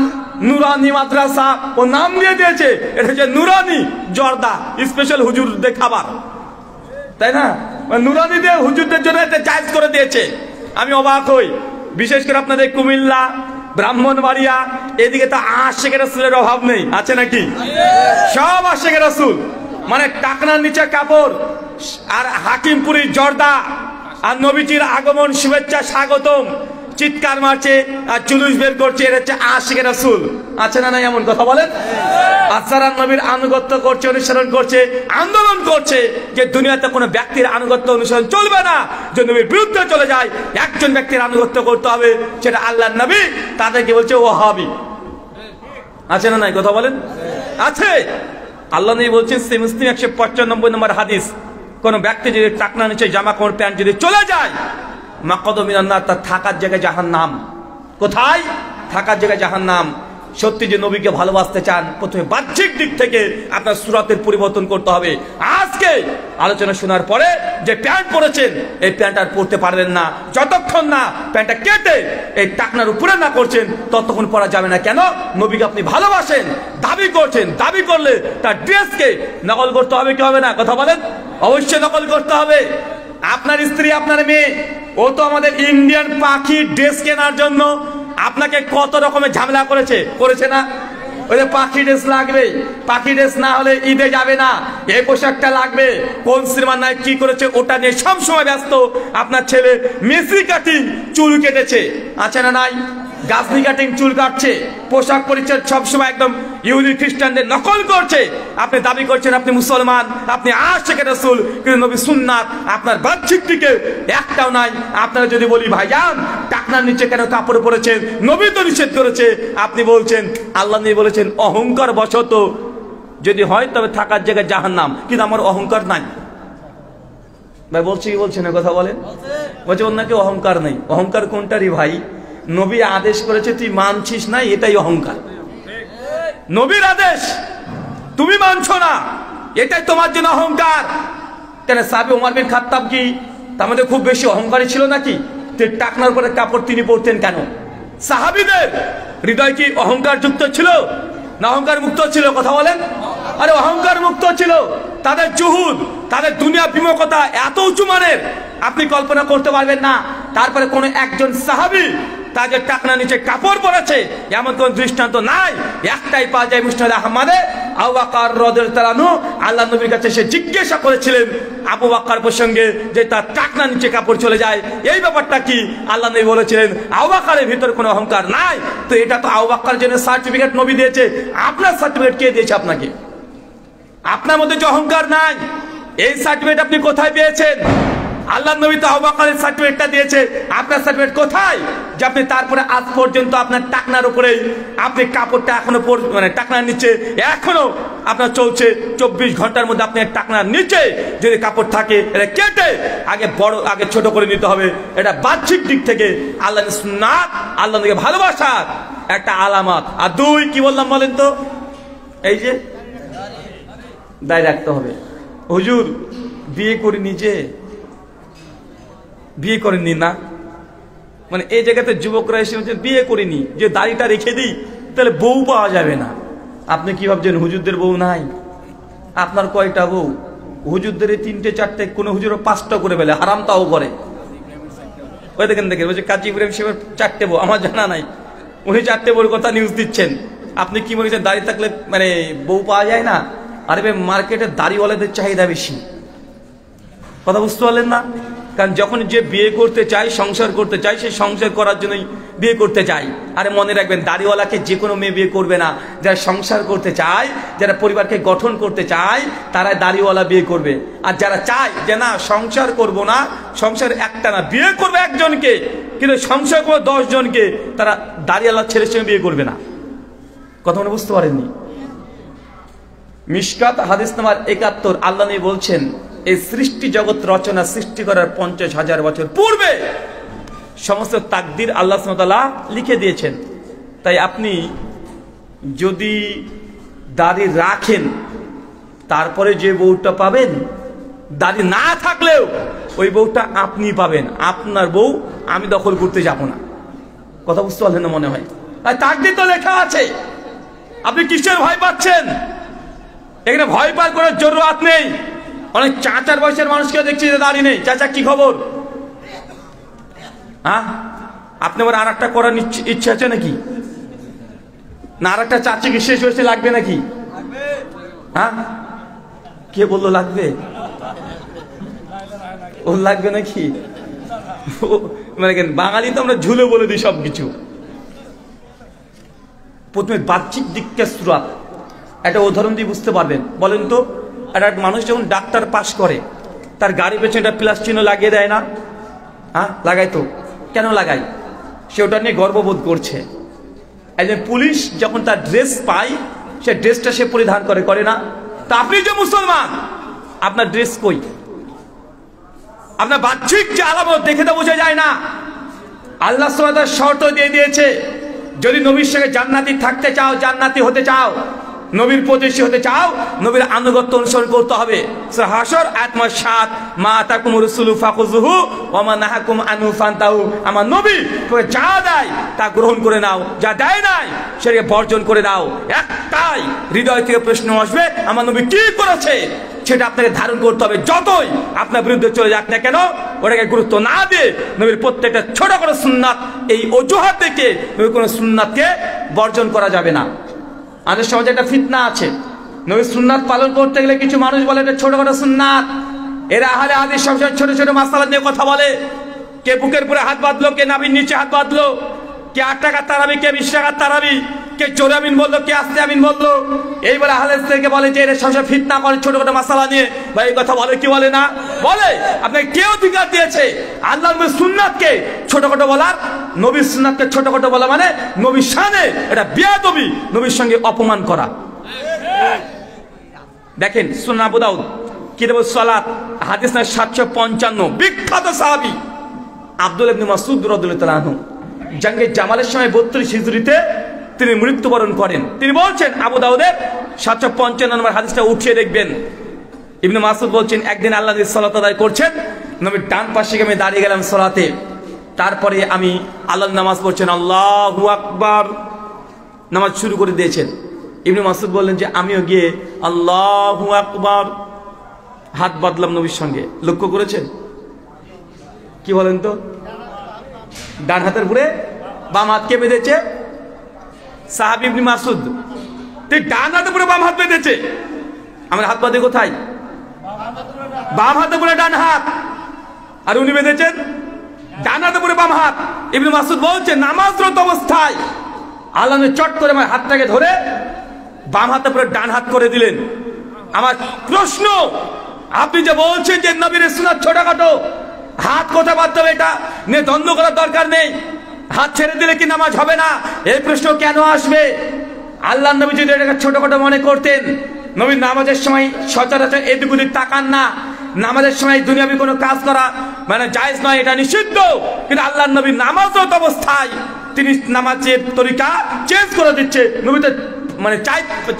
নুরানি মাদ্রাসা, ও নাম দিয়ে দিয়েছে। এটা হচ্ছে নুরানি জর্দা, স্পেশাল হুজুরদের খাবার, তাই না? নুরানি দিয়ে হুজুরদের জন্য এটা জায়েজ করে দিয়েছে। আমি অবাক হই, বিশেষ করে আপনাদের কুমিল্লা, ব্রাহ্মণবাড়িয়া, এদিকে তো আশিকের রাসূলের অভাব নেই, আছে নাকি? সব আশিকের রাসূল, মানে টাকনার নিচে কাপড় আর হাকিমপুরি জর্দা, আর নবীজির আগমন শুভেচ্ছা স্বাগতম চিৎকার মারছে আর জুলুস বের করছে। এটা হচ্ছে আশিকের রাসূল, আছে না? নাই এমন কথা বলেন। আসারান নবীর আনুগত্য করছে, অনুসরণ করছে, আন্দোলন করছে যে দুনিয়াতে কোনো ব্যক্তির আনুগত্য অনুসরণ চলবে না, যে নবীর বিরুদ্ধে চলে যায় একজন ব্যক্তির আনুগত্য করতে হবে, সেটা আল্লাহর নবী। তাদেরকে বলছে ওয়াহাবি, আছে না? নাই কথা বলেন। আছে। আল্লাহ নবী বলছেন সে মুসলিম 195 নম্বর হাদিস, কোন ব্যক্তি যদি টাকনা নিচে জামা কাপড় প্যান্ট যদি চলে যায়, মাকাদু মিনান নার, তার থাকার জায়গায় জাহান্নাম। কোথায়? থাকার জায়গায় জাহান্নাম। সত্যি যে নবীকে ভালোবাসতে চান, প্রথমে বাহ্যিক দিক থেকে আপনার সুরাতের পরিবর্তন করতে হবে। আজকে আলোচনা শোনার পরে যে প্যান্ট পরেছেন, এই প্যান্ট আর পরতে পারবেন না যতক্ষণ না প্যান্টটা কেটে এই টাকনার উপরে না করছেন, ততক্ষণ পরা যাবে না। কেন? নবীকে আপনি ভালোবাসেন, দাবি করছেন, দাবি করলে তার ড্রেসকে নকল করতে হবে কি হবে না? কথা বলেন। অবশ্যই নকল করতে হবে। আপনার স্ত্রী, আপনার মেয়ে, ও তো আমাদের ইন্ডিয়ান পাখি ড্রেস কেনার জন্য আপনাকে কত রকমের ঝামেলা করেছে না? ওই যে পাখি ড্রেস লাগবে, পাখি ড্রেস না হলে ঈদে যাবে না, এই পোশাকটা লাগবে, কোন সিনেমার নায়ক কি করেছে ওটা নিয়ে সব সময় ব্যস্ত। আপনার ছেলে মেসি কাটিং চুল কেটেছে, আছে না? নাই। গাছনি কাটিং চুল কাটছে, পোশাক পরিচ্ছদ সবসময় একদম ইহুদি খ্রিস্টানদের নকল করছে। আপনি দাবি করছেন আপনি মুসলমান, আপনি আশিকে রাসূল, কিন্তু নবী সুন্নাত আপনার বাহ্যিক দিকে একটাও নাই। আপনারা যদি বলি ভাইজান টাকনার নিচে কেন কাপড় পরেছেন, নবী তো নিষেধ করেছে, আপনি বলছেন আল্লাহ নবী বলেছেন অহংকার বশত যদি হয় তবে থাকার জায়গায় জাহান্নাম, কিন্তু আমার অহংকার নাই। ভাই বলছি কি বলছেন? কথা বলেন। বলছে ওর নাকি অহংকার নেই। অহংকার কোনটারই ভাই? নবী আদেশ করেছে তুই মানছিস না, এটাই অহংকার। নবীর আদেশ তুমি মানছো না, এটাই তোমার জন্য অহংকার। কেন? সাহাবী ওমর বিন খাত্তাব কি তার মধ্যে খুব বেশি অহংকারী ছিল নাকি? টাকনার উপরে কাপড় তিনি পরতেন কেন? সাহাবীদের হৃদয় কি অহংকার যুক্ত ছিল না অহংকার মুক্ত ছিল? কথা বলেন। আরে অহংকার মুক্ত ছিল। তাদের জুহুদ, তাদের দুনিয়া বিমুখতা এত উঁচু মানের আপনি কল্পনা করতে পারবেন না। তারপরে কোন একজন সাহাবী তাদের টাকনা নিচে কাপড় পরেছে এমন কোন দৃষ্টান্ত নাই। একটাই পাওয়া যায় মুসনাদ আহমদে, আবু বকর রাদিয়াল্লাহু আনহু আল্লাহ নবীর কাছে সে জিজ্ঞাসা করেছিলেন আবু বকর প্রসঙ্গে যে তার টাকনা নিচে কাপড় চলে যায়, এই ব্যাপারটা কি? আল্লাহ নবী বলেছিলেন আবু বকরের ভিতর কোনো অহংকার নাই। তো এটা তো আবু বকরের জন্য সার্টিফিকেট নবী দিয়েছে, আপনার সার্টিফিকেট কে দিয়েছে আপনাকে? আপনার মধ্যে যে অহংকার নাই, এই সার্টিফিকেট আপনি কোথায় পেয়েছেন? আল্লাহ নবী তো আবু বকরের সার্টিফিকেটটা দিয়েছে, আপনার সার্টিফিকেট কোথায়? যে আপনি তারপরে আজ পর্যন্ত আপনার টাকনার উপরে আপনি কাপড়টা এখনো মানে টাকনার নিচে এখনো আপনার চলছে। 24 ঘন্টার মধ্যে আপনার টাকনার নিচে যদি কাপড় থাকে এটা কেটে আগে ছোট করে নিতে হবে। এটা বাহ্যিক দিক থেকে আল্লাহর সুন্নাত, আল্লাহ নবীকে ভালোবাসার একটা আলামত। আর দুই কি বললাম বলেন তো? এই যে দায় রাখতে হবে। হুজুর বিয়ে করিনি, যে বিয়ে করেননি না, মানে এই জায়গাতে যুবকরা এসে বলছেন বিয়ে করিনি, যে দাড়িটা রেখে দিই তাহলে বউ পাওয়া যাবে না। আপনি কি ভাবছেন হুজুরদের বউ নাই? আপনার কয়টা বউ? হুজুরদের 3টে 4টে, কোন হুজুরও 5টা করে ফেলে, হারাম তাও করে। ওই দেখেন বলছে কাজী ইব্রাহিম সাহেবের 4টে বউ, আমার জানা নাই। উনি 4টে বউর কথা নিউজ দিচ্ছেন। আপনি কি মনে করছেন দাড়ি থাকলে মানে বউ পাওয়া যায় না? আরে ভাই মার্কেটে দাড়িওয়ালাদের চাহিদা বেশি। কথা বুঝতে পারলেন না? কারণ যখন যে বিয়ে করতে চায়, সংসার করতে চায়, সে সংসার করার জন্যই বিয়ে করতে চায়। আরে মনে রাখবেন দাড়িওয়ালাকে যে কোনো মেয়ে বিয়ে করবে না। যারা সংসার করতে চায়, যারা পরিবারকে গঠন করতে চায়, তারা দাড়িওয়ালা বিয়ে করবে। আর যারা চায় যে না সংসার করব না, সংসার একটা না, বিয়ে করবে একজনকে কিন্তু সংসার করবে 10 জনকে, তারা দাড়িওয়ালা ছেলের সঙ্গে বিয়ে করবে না। কথা মনে বুঝতে পারেননি? মিশকাত হাদিস নাম্বার 71 আল্লাহ নবী বলছেন এই সৃষ্টি জগৎ রচনা সৃষ্টি করার 50,000 বছর পূর্বে সমস্ত তাকদির আল্লাহ সুবহানাহু ওয়া তাআলা লিখে দিয়েছেন। তাই আপনি যদি দাড়ি রাখেন তারপরে যে বউটা পাবেন, দাড়ি না থাকলেও ওই বউটা আপনি পাবেন। আপনার বউ আমি দখল করতে যাব না। কথা বুঝতে পারলেন না মনে হয়? আর তাকদীর তো লেখা আছে। আপনি কিসের ভয় পাচ্ছেন? এখানে ভয় পাওয়ার কোনো জরুরত নেই। অনেক চাচার বয়সের মানুষকে দেখছি যে দাড়ি নেই। চাচা কি খবর? হ্যাঁ, আপনি আবার আর একটা করার ইচ্ছা আছে নাকি? না আর একটা চাচি কি শেষ হয়েছে লাগবে নাকি? হ্যাঁ, কে বললো লাগবে? ও লাগবে নাকি? মানে বাঙালি তো আমরা ঝুলে বলে দিই সবকিছু। প্রথমে বাহ্যিক দিককে সুরাত, একটা উদাহরণ দিয়ে বুঝতে পারবেন। বলেন তো, একটা মানুষ যখন ডাক্তার পাস করে তার গাড়ি পেছনে একটা প্লাস চিহ্ন লাগিয়ে দেয় না? হ্যাঁ, লাগাই তো। কেন লাগাই? সে ওটা নিয়ে গর্ববোধ করছে। একজন পুলিশ যখন তার ড্রেস পায়, সে ড্রেসটা সে পরিধান করে না? তা আপনি যে মুসলমান, আপনার ড্রেস কই? আপনার বাহ্যিক যে আলামত দেখে তো বোঝা যায় না। আল্লাহ সুবহানাহু ওয়া তাআলা শর্ত দিয়ে দিয়েছে, যদি নবীর সঙ্গে জান্নাতি থাকতে চাও, জান্নাতি হতে চাও, নবীর প্রতিবেশী হতে চাও, নবীর আনুগত্য অনুসরণ করতে হবে। সূরা হাশর আয়াত নম্বর ৭, মা আতাকুমুর রাসূলু ফাখুযুহু ওয়া মা নাহাকুম আনহু ফান্তাহু। আমার নবী তোকে যা দেয় তা গ্রহণ করে নাও, যা দেয় নাই সেটাকে বর্জন করে দাও। একটাই হৃদয় থেকে প্রশ্ন আসবে, আমার নবী কি করেছে সেটা আপনাকে ধারণ করতে হবে। যতই আপনার বিরুদ্ধে চলে যাক না কেন, ওটাকে গুরুত্ব না দিয়ে নবীর প্রত্যেকটা ছোট করে সুন্নাত, এই অজুহাত থেকে নবীর কোনো সুন্নাতকে বর্জন করা যাবে না। আমাদের সমাজে একটা ফিতনা আছে, নবীর সুন্নাত পালন করতে গেলে কিছু মানুষ বলে এটা ছোটখাটো সুন্নাত। এরা আহলে হাদিস সবসময় ছোট ছোট মাসালা নিয়ে কথা বলে। কে বুকের উপরে হাত বাঁধলো, কে নাভির নিচে হাত বাঁধলো, কে 8 টাকার তারাবি, কে 20 টাকার তারাবি, কে জোরে আমিন বললো, কে আস্তে আমিন বললো। এইবার আহলে হাদিসদেরকে বলে যে এরা সবসময় ফিতনা করে ছোটখাটো মাসালা নিয়ে। ভাই এই কথা বলে কি বলে না? বলে। আপনাকে কে অধিকার দিয়েছে আল্লাহর নবীর সুন্নাতকে ছোটখাটো বলার? নবীর সুন্নাতকে ছোটখাটো বলা মানে নবীর শানে এটা বেয়াদবি, নবীর সঙ্গে অপমান করা। দেখেন সুনান আবু দাউদ কিতাবুস সালাত হাদিস নম্বর 755, বিখ্যাত সাহাবী আব্দুল্লাহ ইবনে মাসউদ রাদিয়াল্লাহু তাআলা আনহু জঙ্গে জামালের সময় 32 হিজরিতে তিনি মৃত্যুবরণ করেন। তিনি বলছেন, আবু দাউদের 755 নম্বর হাদিসটা উঠিয়ে দেখবেন। ইবনে মাসউদ বলছেন, একদিন আল্লাহ নবী সালাত আদায় করছেন, নবীর ডান পাশে আমি দাঁড়িয়ে গেলাম সালাতে। তারপরে আমি আল্লাহর নামাজ পড়ছেন, আল্লাহু আকবার, নামাজ শুরু করে দিয়েছেন। ইবনে মাসউদ বললেন যে আমিও গিয়ে আল্লাহু আকবার হাত বাঁধলাম নবীর সঙ্গে। লক্ষ্য করেছেন? কি বলেন তো? ডান হাতের উপরে বাম হাত কে বেঁধেছে? সাহাবী ইবনে মাসউদ। তুই ডান হাতের উপরে বাম হাত বেঁধেছে। আমার হাত বাঁধে কোথায়? বাম হাতের উপরে ডান হাত। আর উনি বেঁধেছেন ডান হাতের উপরে বাম হাত। ইবনে মাসউদ বলছেন, নামাজরত অবস্থায় আল্লাহ চট করে আমার হাতটাকে ধরে বাম হাতের উপরে ডান হাত করে দিলেন। আমার প্রশ্ন, আপনি যে বলছেন যে নবীর সুন্নাত ছোটখাটো, হাত কোথায় বাঁধতে হবে এটা নিয়ে দ্বন্দ্ব করার দরকার নেই। হাত ছেড়ে দিলে কি নামাজ হবে না? এই প্রশ্ন কেন আসবে? আল্লাহ নবী যদি এটাকে ছোটখাটো মনে করতেন, নবী নামাজের সময় সচরাচর এদিক ওদিক তাকান না। নামাজের সময় দুনিয়াবি কোনো কাজ করা মানে জায়েজ নয়, এটা নিষিদ্ধ। কিন্তু আল্লাহ নবী নামাজরত অবস্থায় তিনি নামাজের তরিকা চেঞ্জ করে দিচ্ছে। নবী তো মানে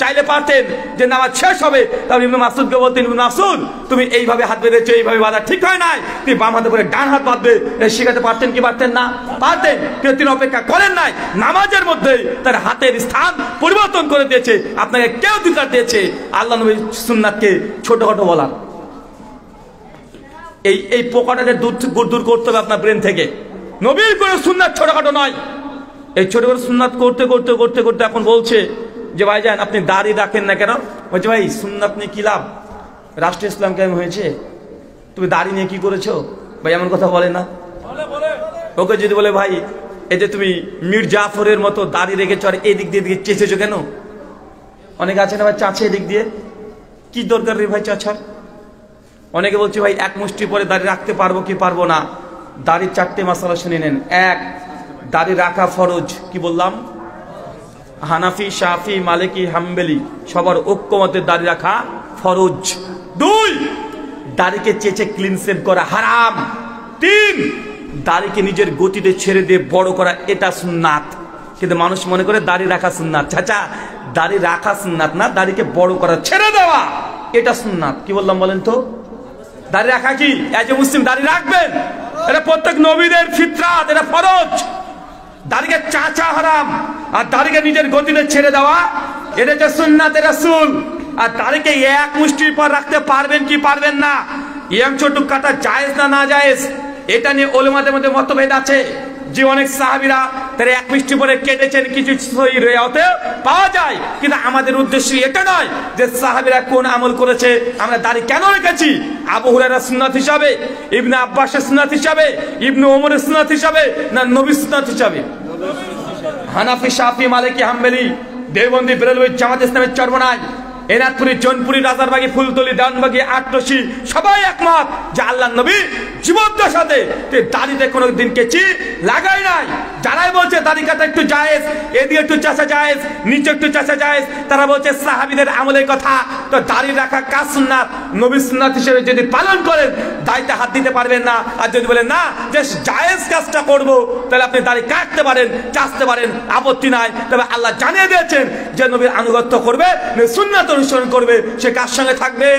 চাইলে পারতেন যে নামাজ শেষ হবে, তাহলে ইবনে মাসউদকে বলতেন, ইবনে মাসউদ তুমি এইভাবে হাত বেঁধেছো, এইভাবে বাঁধা ঠিক হয় নাই, তুমি বাম হাতে করে ডান হাত বাঁধবে, শেখাতে পারতেন কি পারতেন না? পারতেন। কিন্তু তিনি অপেক্ষা করেন নাই। নামাজের মধ্যে তার হাতের স্থান পরিবর্তন করে দিয়েছে। আপনাকে কেউ অধিকার দিয়েছে আল্লাহ নবীর সুন্নাতকে ছোটখাটো বলার? এই পোকাটাকে দূর করতে হবে আপনার ব্রেন থেকে। নবীর কোনো সুন্নাত ছোটখাটো নয়। এই ছোট করে সুন্নাত করতে করতে করতে করতে এখন বলছে যে ভাইজান আপনি দাড়ি রাখেন না কেন? বলছে ভাই সুন্নাত নিয়ে কি লাভ? রাষ্ট্র ইসলাম কেমন হয়েছে, তুমি দাড়ি নিয়ে কি করেছো? ভাই এমন কথা বলে না। ওকে যদি বলে ভাই এই যে তুমি মীর জাফরের মতো দাড়ি রেখেছো আর এদিক দিয়ে এদিকে চেঁচেছো কেন? অনেকে আছে না ভাই চাচ্ছে এদিক দিয়ে, কি দরকার রে ভাই চাচার? অনেকে বলছে ভাই এক মুষ্টি পরে দাড়ি রাখতে পারবো কি পারবো না। দাড়ির 4টে মাসালা শুনে নেন। 1, দাড়ি রাখা ফরজ। কি বললাম? হানাফি, শাফি, মালিকি, হাম্বলি সবার ঐক্যমতে দাড়ি রাখা ফরজ। 2, দাড়িকে চেঁচে ক্লিন শেভ করা হারাম। 3, দাড়িকে নিজের গতিতে ছেড়ে দিয়ে বড় করা এটা সুন্নাত। কিন্তু মানুষ মনে করে দাড়ি রাখা সুন্নাত। চাচা, দাড়ি রাখা সুন্নাত না, দাড়িকে বড় করা, ছেড়ে দেওয়া, এটা সুন্নাত। কি বললাম বলেন তো? দাড়ি রাখা কি এজ এ মুসলিম দাড়ি রাখবেন? এটা প্রত্যেক নবীদের ফিতরাত, এটা ফরজ। দাড়িকে চাচা হারাম, আর দাড়িকে নিজের গতিতে ছেড়ে দেওয়া এটা হচ্ছে সুন্নাতে রাসূল। আর দাড়িকে এক মুষ্টির পর রাখতে পারবেন কি পারবেন না, ইয়াং ছোট কাটা জায়েজ না না জায়েজ, এটা নিয়ে উলামাদের মধ্যে মতভেদ আছে। যে অনেক সাহাবীরা তারা এক মুষ্টি পরে কেটেছেন, কিছু সহিহ রিওয়ায়াতে পাওয়া যায়। কিন্তু আমাদের উদ্দেশ্য এটা নয় যে সাহাবীরা কোন আমল করেছে, আমরা দাড়ি কেন রেখেছি। আবু হুরায়রার সুন্নাত হিসাবে, ইবনে আব্বাসের সুন্নাত হিসাবে, ইবনে ওমরের সুন্নাত হিসাবে, না নবীর সুন্নাত হিসাবে? হানাফি, শাফি, মালিকি, হাম্বলি, দেওবন্দি, বেরেলভী, জামাত ইসলামের চরমনাই, এনাদপুরি, জৌনপুরি, রাজারবাগী, ফুলতলি, দেওয়ানবাগী, আটরশি সবাই একমত যে আল্লাহর নবী জীবদ্দশাতে দাড়িতে কোনো দিন কেচি লাগাই নাই। যারাই বলছে দাড়ি কাটা একটু জায়েজ, এদিকে একটু চাচা জায়েজ, নিচে একটু চাচা জায়েজ, তারা বলছে সাহাবীদের আমলের কথা। তো দাড়ি রাখা কাজ সুন্নাত, নবীর সুন্নাত হিসেবে যদি পালন করেন দাড়িতে হাত দিতে পারবেন না। আর যদি বলেন না যে জায়েজ কাজটা করব, তাহলে আপনি দাড়ি কাটতে পারেন, চাচতে পারেন, আপত্তি নাই। তবে আল্লাহ জানিয়ে দিয়েছেন যে নবীর আনুগত্য করবে, সুন্নাত অনুসরণ করবে, সে কার সঙ্গে থাকবে?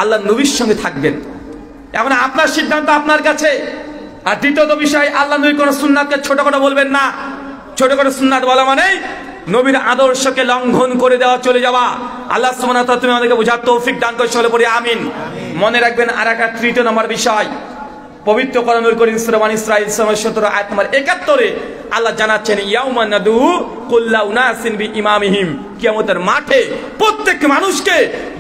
আল্লাহ নবীর সঙ্গে থাকবেন। এখন আপনার সিদ্ধান্ত আপনার কাছে। আর দ্বিতীয়ত বিষয়, আল্লাহ নবীর কোন সুন্নাতকে ছোট করে বলবেন না। ছোট করে সুন্নাত বলা মানে নবীর আদর্শকে লঙ্ঘন করে দেওয়া, চলে যাওয়া। আল্লাহ সুবহানাহু ওয়া তাআলা তুমি আমাদেরকে বোঝার তৌফিক দান করে চলে পড়ি, আমিন। মনে রাখবেন আর একটা তৃতীয় নম্বর বিষয়, পবিত্র কোরআনুল কারীম সূরা বনী ইসরাঈল 17 আয়াত নম্বর 71 আল্লাহ জানাচ্ছেন ইয়াউমা নাদু কুল্লা উনাসিন বিইমামিহিম, কিয়ামতের মাঠে প্রত্যেক মানুষকে,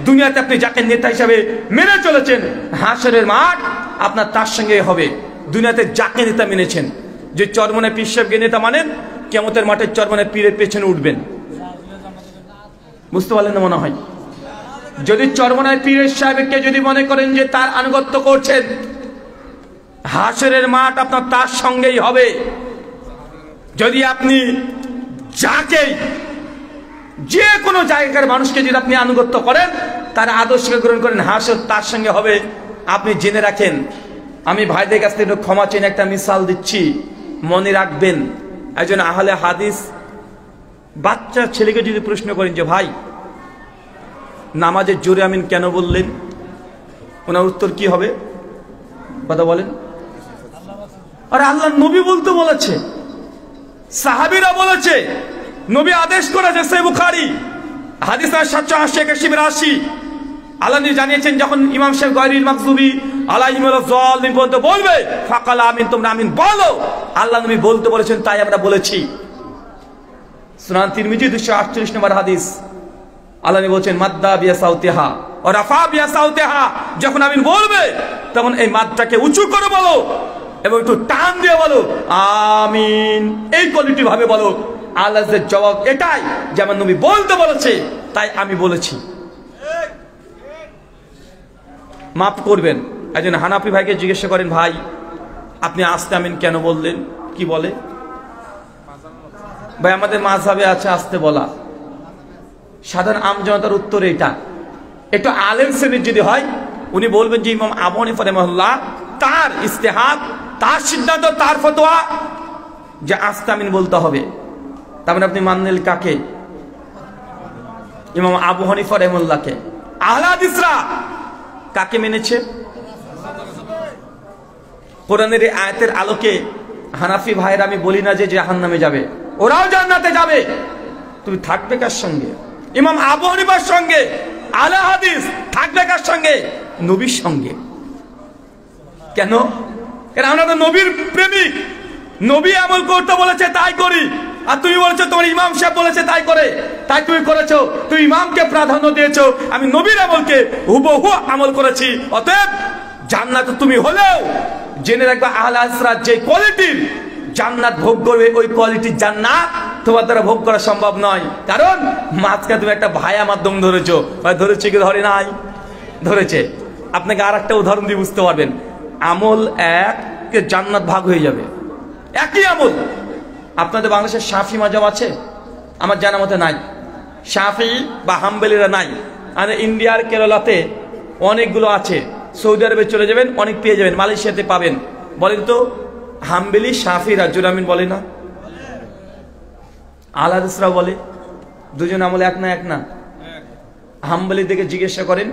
দুনিয়াতে আপনি যাকে নেতা হিসেবে মেনে চলেছেন, হাশরের মাঠ আপনার তার সঙ্গে হবে। দুনিয়াতে যাকে নেতা মেনেছেন, যে চরমনে পীর সাহেবকে নেতা মানেন, কিয়ামতের মাঠে চরমনে পীরের পেছনে উঠবেন। বুঝতে পারলেন না মনে হয়? যদি চরমনায় পীরের সাহেবকে যদি মনে করেন যে তার আনুগত্য করছেন, হাশরের মাঠ আপনার তার সঙ্গেই হবে। যদি আপনি যাকে, যে কোনো জায়গার মানুষকে যদি আপনি আনুগত্য করেন, তার আদর্শকে গ্রহণ করেন, হাশর তার সঙ্গে হবে। আপনি জেনে রাখেন, আমি ভাইদের কাছ থেকে ক্ষমা চেয়ে একটা মিসাল দিচ্ছি, মনে রাখবেন। একজন আহলে হাদিস বাচ্চা ছেলেকে যদি প্রশ্ন করেন যে ভাই নামাজের জোরে আমিন কেন বললেন, ওনার উত্তর কি হবে? কথা বলেন। আরে আল্লাহ নবী বলতে বলেছে, সাহাবীরা বলেছে, নবী আদেশ করেছে। সহিহ বুখারী হাদিস 780 আল্লাহ নবী জানিয়েছেন, যখন ইমাম সাহেব গায়রিল মাগদুবি আলাইহিম ওয়ালাদ যালিমিন বলতে বলবে, ফাকাল আমিন, তোমরা আমিন বলো। আল্লাহ নবী বলতে বলেছেন, তাই আমরা বলেছি। সুনান তিরমিজি 248 নম্বর হাদিস, আল্লাহ নবী বলেছেন মাদ্দা বিয়া সাউতিহা ওয়া রাফা বিয়া সাউতিহা, যখন আমিন বলবে তখন এই মাদটাকে উঁচু করে বলো এবং একটু টান দিয়ে বলো আমিন, এই কোয়ালিটি ভাবে বলো। আল্লাহর জবাব এটাই, যেমন নবী বলতে বলেছে তাই আমি বলেছি। মাফ করবেন, একজন হানাফি ভাইকে জিজ্ঞাসা করেন, ভাই আপনি আস্তে আমিন কেন বললেন? কি বলে? ভাই আমাদের মাযহাবে আছে আস্তে বলা। সাধারণ আমজনতার উত্তর এটা। একটু আলেম শ্রেণীর যদি হয়, উনি বলবেন যে ইমাম আবু হানিফা রাহিমাহুল্লাহ, তার ইস্তেহাদ, তার সিদ্ধান্ত, তার ফতোয়া যে আস্তে আমিন বলতে হবে। তার মানে আপনি মানলেন কাকে? ইমাম আবু হানিফা রাহিমাহুল্লাহকে। আহলে হাদিসরা কাকে মেনেছে? কোরআনের এই আয়াতের আলোকে হানাফি ভাইয়ের আমি বলি না যে জাহান্নামে যাবে, ওরাও জান্নাতে যাবে। তুমি থাকবে কার সঙ্গে? ইমাম আবু হানিফার সঙ্গে। আহলে হাদিস থাকবে কার সঙ্গে? নবীর সঙ্গে। কেন? কারণ আমরা তো নবীর প্রেমিক। নবী আমল করতে বলেছে তাই করি, আর তুমি বলেছো তোমার ইমাম সাহেব বলেছে তাই করে, তাই তুমি করেছো। তুমি ইমামকে প্রাধান্য দিয়েছো, আমি নবীর আমলকে হুবহু আমল করেছি। অতএব জান্নাতে তুমি হলেও জেনে রাখবে, আহলে হাদিসরা যে কোয়ালিটির জান্নাত ভোগ করবে, ওই কোয়ালিটির জান্নাত তোমার দ্বারা ভোগ করা সম্ভব নয়। কারণ মাঝখানে তুমি একটা ভায়া মাধ্যম ধরেছো। ধরেছে কি ধরে নাই? ধরেছে। আপনাকে আর একটা উদাহরণ দিয়ে বুঝতে পারবেন। আমল এক, জান্নাত ভাগ হয়ে যাবে। একই আমল। আপনাদের বাংলাদেশের শাফি মাযহাব আছে? আমার জানা মতে নাই। শাফি বা হাম্বলিরা নাই। আর ইন্ডিয়ার কেরালাতে অনেকগুলো আছে। সৌদি আরবে চলে যাবেন, অনেক পেয়ে যাবেন। মালয়েশিয়াতে পাবেন। বলেন তো হাম্বলি শাফি রাজুল আমিন বলে না? আল হাদিসরা বলে দুজন আমল এক না, এক না। হাম্বলি থেকে জিজ্ঞাসা করেন,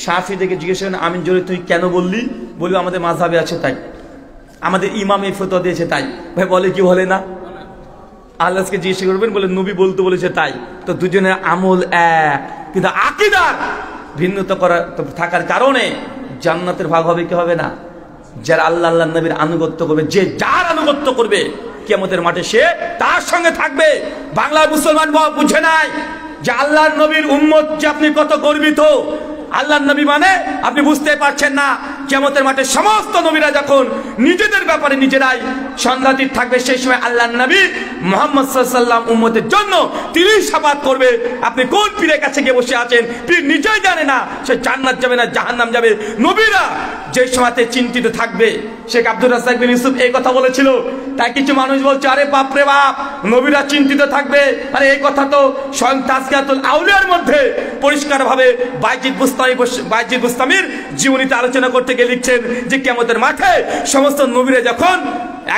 শাফি থেকে জিজ্ঞাসা করেন, আমিন জোরে তুই কেন বললি? বলবো আমাদের মাযহাবে আছে তাই, আমাদের ইমাম এই ফতোয়া দিয়েছে তাই। ভাই বলে কি বলে না? আল্লাহকে জিজ্ঞাসা করবেন, বলে নবী বলতে বলেছে তাই। তো দুজনের আমল এক, কিন্তু আকীদার ভিন্নতা করা থাকার কারণে জান্নাতের ভাগ হবে কি হবে না? যারা আল্লাহ আল্লাহ নবীর আনুগত্য করবে, যে যার আনুগত্য করবে কিয়ামতের মাঠে সে তার সঙ্গে থাকবে। বাংলার মুসলমান বুঝে নাই যে আল্লাহর নবীর উম্মত যে আপনি কত গর্বিত। আল্লাহর নবী মানে আপনি বুঝতে পারছেন না, কিয়ামতের মাঠে সমস্ত নবীরা যখন নিজেদের ব্যাপারে নিজেরাই সন্দেহাতীত থাকবে, সেই সময় আল্লাহর নবী মুহাম্মদ সাল্লাল্লাহু আলাইহি ওয়াসাল্লাম উম্মতের জন্য তিনি শাফাত করবে। আপনি কোন পীরের কাছে গিয়ে বসে আছেন? পীর নিজেই জানে না সে জান্নাত যাবে না জাহান্নাম যাবে। নবীরা যে সময়তে চিন্তিত থাকবে, শেখ আব্দুর রাজ্জাক বিন ইউসুফ এই কথা বলেছিল। তাই কিছু মানুষ বলছে, আরে বাপ রে বাপ, নবীরা চিন্তিত থাকবে। আরে এই কথা তো স্বয়ং তাজকিয়াতুল আউলিয়ার মধ্যে পরিষ্কারভাবে বাইজিদ বুস্তামির জীবনীতে আলোচনা করতে গিয়ে লিখছেন যে কিয়ামতের মাঠে সমস্ত নবীরা যখন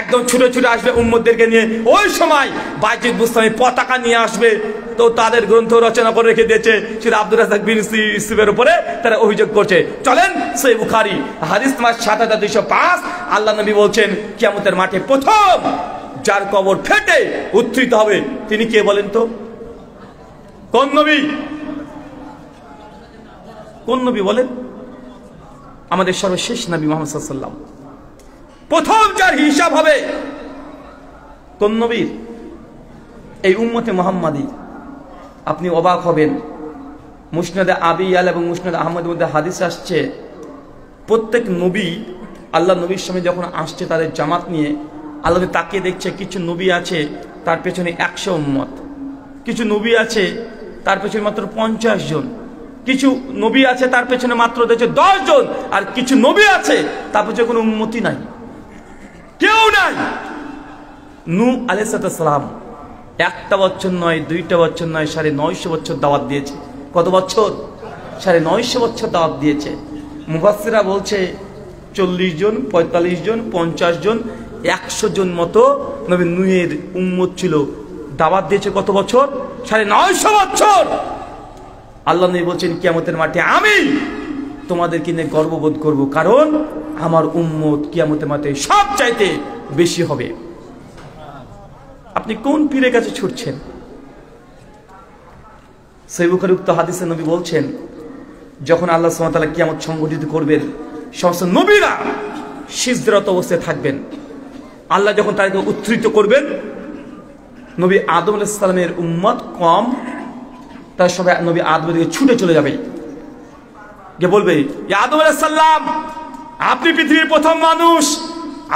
একদম ছুটে ছুটে আসবে উম্মতদেরকে নিয়ে, ওই সময় বাইজিদ বুস্তামি পতাকা নিয়ে আসবে। তো তাদের গ্রন্থ রচনা করে রেখে দিয়েছে, সেটা আব্দুর রাজ্জাক বিন ইউসুফের উপরে তারা অভিযোগ করছে। চলেন সহিহ বুখারী হাদিস নাম্বার ৭২০৫, আল্লাহ নবী বলছেন কিয়ামতের মাঠে প্রথম যার কবর ফেটে উত্থিত হবে তিনি কে বলেন তো? কোন নবী? কোন নবী বলেন? আমাদের সর্বশেষ নবী মুহাম্মদ সাল্লাল্লাহু আলাইহি ওয়াসাল্লাম। প্রথম যার হিসাব হবে কোন নবীর? এই উম্মতে মুহাম্মাদি। আপনি অবাক হবেন, মুসনাদে আবি ইয়ালা এবং মুসনাদে আহমদের মধ্যে হাদিস আসছে, প্রত্যেক নবী আল্লাহ নবীর সামনে যখন আসছে তাদের জামাত নিয়ে, আল্লাহ তাকিয়ে দেখছে কিছু নবী আছে তার পেছনে 100 উম্মত, কিছু নবী আছে তার পেছনে মাত্র 50 জন, কিছু নবী আছে তার পেছনে মাত্র দেখছে 10 জন, আর কিছু নবী আছে তার পেছনে কোনো উম্মতি নাই, কেউ নাই। নূহ আলাইহিস সালাম 1টা বছর নয়, 2টা বছর নয়, 950 বছর দাওয়াত দিয়েছে। কত বছর? 950 বছর দাওয়াত দিয়েছে। মুফাসসিররা বলছে 40 জন, 45 জন, 50 জন, 100 জন মতো নবী নূহের উম্মত ছিল। দাওয়াত দিয়েছে কত বছর? 950 বছর। আল্লাহ নবী বলছেন কিয়ামতের মাঠে আমি তোমাদেরকে নিয়ে গর্ববোধ করব, কারণ আমার উম্মত কিয়ামতের মাঠে সব চাইতে বেশি হবে। আপনি কোন পীরের কাছে ছুটছেন? সহিহ বুখারী উক্ত হাদিসে নবী বলছেন যখন আল্লাহ সুবহানাহু ওয়া তাআলা কিয়ামত সংগঠিত করবেন, সমস্ত নবীরা সিজদারত অবস্থায় থাকবেন। আল্লাহ যখন তাদেরকে উত্থিত করবেন, নবী আদম আলাইহিস সালামের উম্মত কম, তার সবাই নবী আদমের দিকে ছুটে চলে যাবে, গিয়ে বলবে, ইয়া আদম আলাইহিস সালাম, আপনি পৃথিবীর প্রথম মানুষ,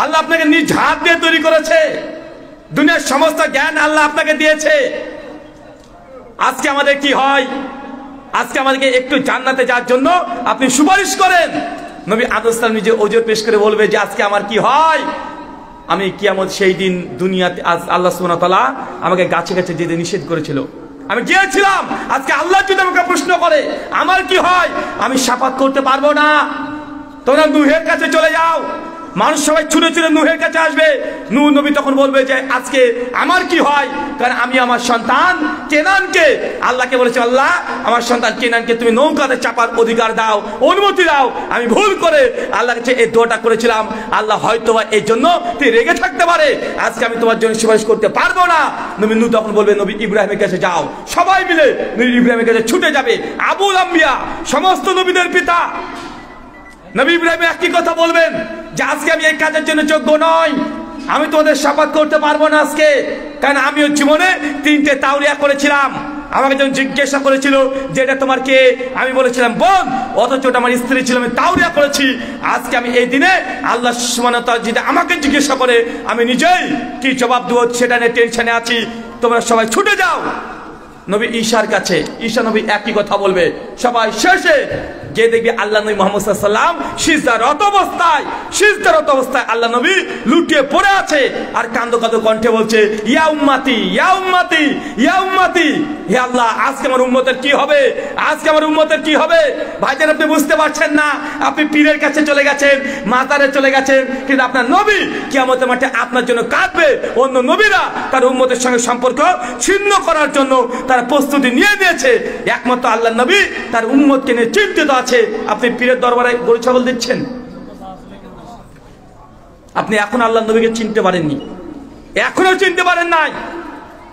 আল্লাহ আপনাকে নিজ হাত দিয়ে তৈরি করেছে, দুনিয়ার সমস্ত জ্ঞান আল্লাহ আপনাকে দিয়েছে। আজকে আমাদের কি হয়? আজকে আমাদেরকে একটু জান্নাতে যাওয়ার জন্য আপনি সুপারিশ করেন। নবী আদম আলাইহিস সালাম নিজে ওজর পেশ করে বলবে যে আজকে আমার কি হয়? আমি কিয়ামত সেই দিন দুনিয়াতে আল্লাহ সুবহানাহু ওয়া তাআলা আমাকে গাছে গাছে যেতে নিষেধ করেছিল, আমি গিয়েছিলাম। আজকে আল্লাহ যদি আমাকে প্রশ্ন করে আমার কি হয়, আমি শাফাত করতে পারবো না। তোমরা নূহের কাছে চলে যাও। মানুষ সবাই ছুটে ছুটে নূহের কাছে আসবে। নূহ নবী তখন বলবে যে আজকে আমার কি হয়, কারণ আমি আমার সন্তান কেনানকে, আল্লাহকে বলেছি, আল্লাহ আমার সন্তান কেনানকে তুমি নৌকাতে চাপার অধিকার দাও, অনুমতি দাও। আমি ভুল করে আল্লাহর কাছে এই দোয়াটা করেছিলাম, আল্লাহ হয়তোবা এই জন্য তুই রেগে থাকতে পারে, আজকে আমি তোমার জন্য সুপারিশ করতে পারবো না। নবী নূহ তখন বলবে নবী ইব্রাহিমের কাছে যাও। সবাই মিলে নবী ইব্রাহিমের কাছে ছুটে যাবে। আবুল আম্বিয়া, সমস্ত নবীদের পিতা নবী ইব্রাহিম একই কথা বলবেন যে আজকে আমি এই কাজের জন্য যোগ্য নই, আমি তোমাদের শাফাত করতে পারবো না আজকে, কারণ আমিও জীবনে 3টে তাওরিয়া করেছিলাম। আমাকে যখন জিজ্ঞাসা করেছিল যে এটা তোমার কে, আমি বলেছিলাম বোন, অথচ ওটা আমার স্ত্রী ছিল, আমি তাওরিয়া করেছি। আজকে আমি এই দিনে আল্লাহ সুবহানাহু ওয়া তাআলা যদি আমাকে জিজ্ঞাসা করে আমি নিজেই কি জবাব দেবো সেটা নিয়ে টেনশনে আছি। তোমরা সবাই ছুটে যাও নবী ঈসার কাছে। ঈসা নবী একই কথা বলবে। সবাই শেষে যে দেখবি আল্লাহ নবী মুহাম্মদ সাল্লাল্লাহু আলাইহি ওয়াসাল্লাম সিজদারত অবস্থায় আল্লাহ নবী লুটিয়ে পড়ে আছে আর কাঁদো কাঁদো কণ্ঠে বলছে, ইয়া উম্মতি ইয়া উম্মতি ইয়া উম্মতি, হে আল্লাহ আজকে আমার উম্মতের কি হবে, আজকে আমার উম্মতের কি হবে। ভাইজান আপনি বুঝতে পারছেন না, আপনি পীরের কাছে চলে গেছেন, মাজারে চলে গেছেন, কিন্তু আপনার নবী কিয়ামতের মাঠে আপনার জন্য কাঁদবে। অন্য নবীরা তার উম্মতের সঙ্গে সম্পর্ক ছিন্ন করার জন্য তারা প্রস্তুতি নিয়ে নিয়েছে, একমাত্র আল্লাহ নবী তার উম্মতকে নিয়ে চিন্তিত আছে। আপনি পীরের দরবারে গরু ছাগল দিচ্ছেন, আপনি এখন আল্লাহ নবীকে চিনতে পারেননি, এখনো চিনতে পারেন নাই।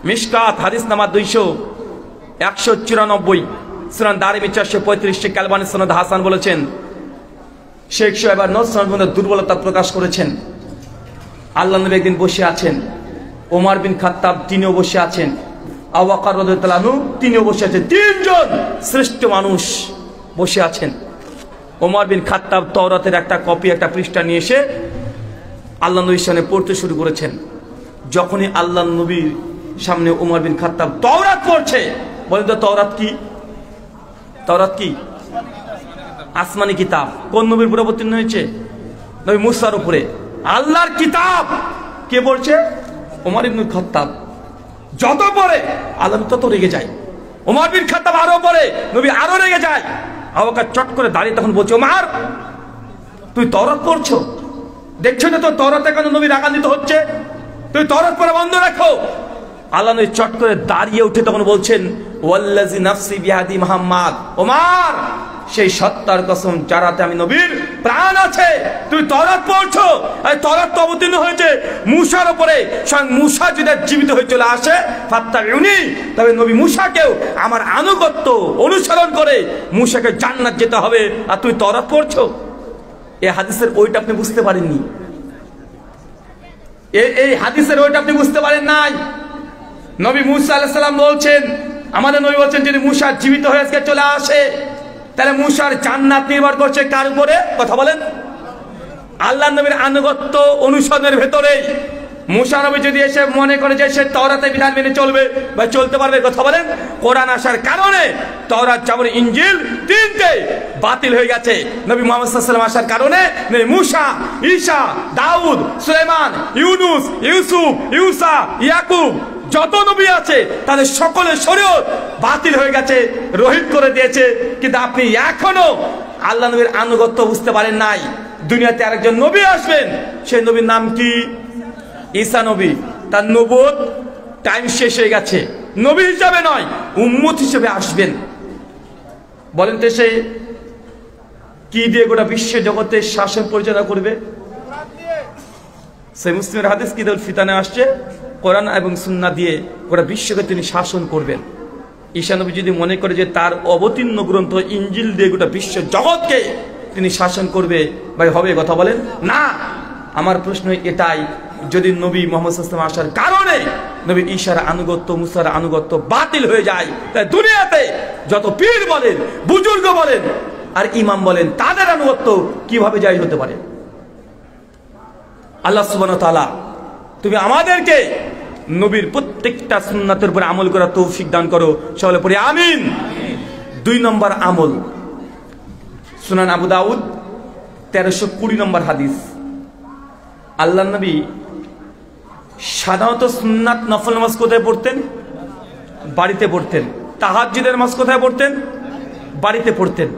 মিশকাত হাদিস নাম্বার 200-194, সুনান দারিমি 435, শেখ আলবানী সনদ হাসান বলেছেন, শেখ সোহেব আর নসরত দুর্বলতা প্রকাশ করেছেন। আল্লাহ নবী একদিন বসে আছেন, ওমর বিন খাত্তাব তিনিও বসে আছেন, আবু বকর রাদিয়াল্লাহু আনহু তিনিও বসে আছেন, তিনজন শ্রেষ্ঠ মানুষ বসে আছেন। ওমর বিন খাত্তাব তাওরাতের একটা কপি, একটা পৃষ্ঠা নিয়ে এসে আল্লাহ নবীর সামনে পড়তে শুরু করেছেন। যখনই আল্লাহ নবীর সামনে ওমর বিন খাত্তাব তাওরাত পড়ছে, বলেন তো তাওরাত কি? তাওরাত কি? আসমানি কিতাব। কোন নবীর উপরে অবতীর্ণ হয়েছে? নবী মুসার উপরে। আল্লাহর কিতাব কে পড়ছে? ওমর ইবনে খাত্তাব। যত পড়ে আল্লাহ তত রেগে যায়, ওমর বিন খাত্তাব আরো পড়ে, নবী আরো রেগে যায়। আবু বকর চট করে দাঁড়িয়ে তখন বলছে, ওমর তুই তাওরাত পড়ছো, দেখছো না তো তাওরাতে কেন নবী রাগান্বিত হচ্ছে, তুই তাওরাত পড়া বন্ধ রাখো। আল্লাহ নবী চট করে দাঁড়িয়ে উঠে তখন বলছেন, ওয়াল্লাযী নাফসি বিয়াদি মুহাম্মদ, ওমর সেই সত্তার কসম যারাতে আমি নবীর প্রাণ আছে, তুই তাওরাত পড়ছো। আর তাওরাত তো অবতীর্ণ হয়েছে মুসার উপরে, স্বয়ং মুসা যদি জীবিত হয়ে চলে আসে ফাত্তাবিউনি, তবে নবী মুসাকেও আমার আনুগত্য অনুসরণ করে মুসাকে জান্নাত যেতে হবে, আর তুই তাওরাত পড়ছো। এই হাদিসের ওইটা আপনি বুঝতে পারেননি, এই হাদিসের ওইটা আপনি বুঝতে পারেন নাই। নবী মুসা আলাইহিস সালাম বলছেন, আমাদের নবী বলছেন যদি মুসা জীবিত হয়ে আজকে চলে আসে, তাহলে মুসার জান্নাত নির্ভর করছে কার উপরে? কথা বলেন। আল্লাহ নবীর আনুগত্য অনুসরণের ভেতরেই। মুসা নবী যদি এসে মনে করে যে সে তাওরাতের বিধান মেনে চলবে বা চলতে পারবে, কথা বলেন, কোরআন আসার কারণে তাওরাত, জাবর, ইনজিল তিনটে বাতিল হয়ে গেছে। নবী মুহাম্মদ সাল্লাল্লাহু আলাইহি ওয়াসাল্লাম আসার কারণে নবী মুসা, ঈসা, দাউদ, সুলাইমান, ইউনুস, ইউসুফ, ইউসা, ইয়াকুব যত নবী আছে তাদের সকলের শরীয়ত বাতিল হয়ে গেছে, রহিত করে দিয়েছে। কিন্তু আপনি এখনো আল্লাহ নবীর আনুগত্য বুঝতে পারেন নাই। দুনিয়াতে আরেকজন নবী আসবেন, সেই নবীর নাম কি? ঈসা নবী। তার নবুয়ত টাইম শেষ হয়ে গেছে, নবী হিসাবে নয় উম্মত হিসেবে আসবেন। বলেন তো সে কি দিয়ে গোটা বিশ্ব জগতের শাসন পরিচালনা করবে? সেই মুসলিমের হাদিস কিতাবুল ফিতানে আসছে, কোরআন এবং সুন্নাহ দিয়ে গোটা বিশ্বকে তিনি শাসন করবেন। ঈসা নবী যদি মনে করে যে তার অবতীর্ণ গ্রন্থ ইনজিল দিয়ে গোটা বিশ্ব জগৎকে তিনি শাসন করবে, ভাই হবে? কথা বলেন না। আমার প্রশ্ন এটাই, যদি নবী মুহাম্মদ সাল্লাল্লাহু আলাইহি ওয়াসাল্লাম আসার কারণে নবী ঈসার আনুগত্য, মুসার আনুগত্য বাতিল হয়ে যায়, তাই দুনিয়াতে যত পীর বলেন, বুজুর্গ বলেন আর ইমাম বলেন, তাদের আনুগত্য কিভাবে জায়েজ হতে পারে? আল্লাহ সুবহানাহু ওয়া তাআলা তুমি আমাদেরকে নবীর প্রত্যেকটা সুন্নাতের উপর আমল করার তৌফিক দান করো, সকলে পড়ি আমিন। 2 নম্বর আমল, সুনান আবু দাউদ 1320 নম্বর হাদিস। আল্লাহ নবী সাধারণত সুন্নাত নফল নামাজ কোথায় পড়তেন? বাড়িতে পড়তেন। তাহাজ্জুদের নামাজ কোথায় পড়তেন? বাড়িতে পড়তেন।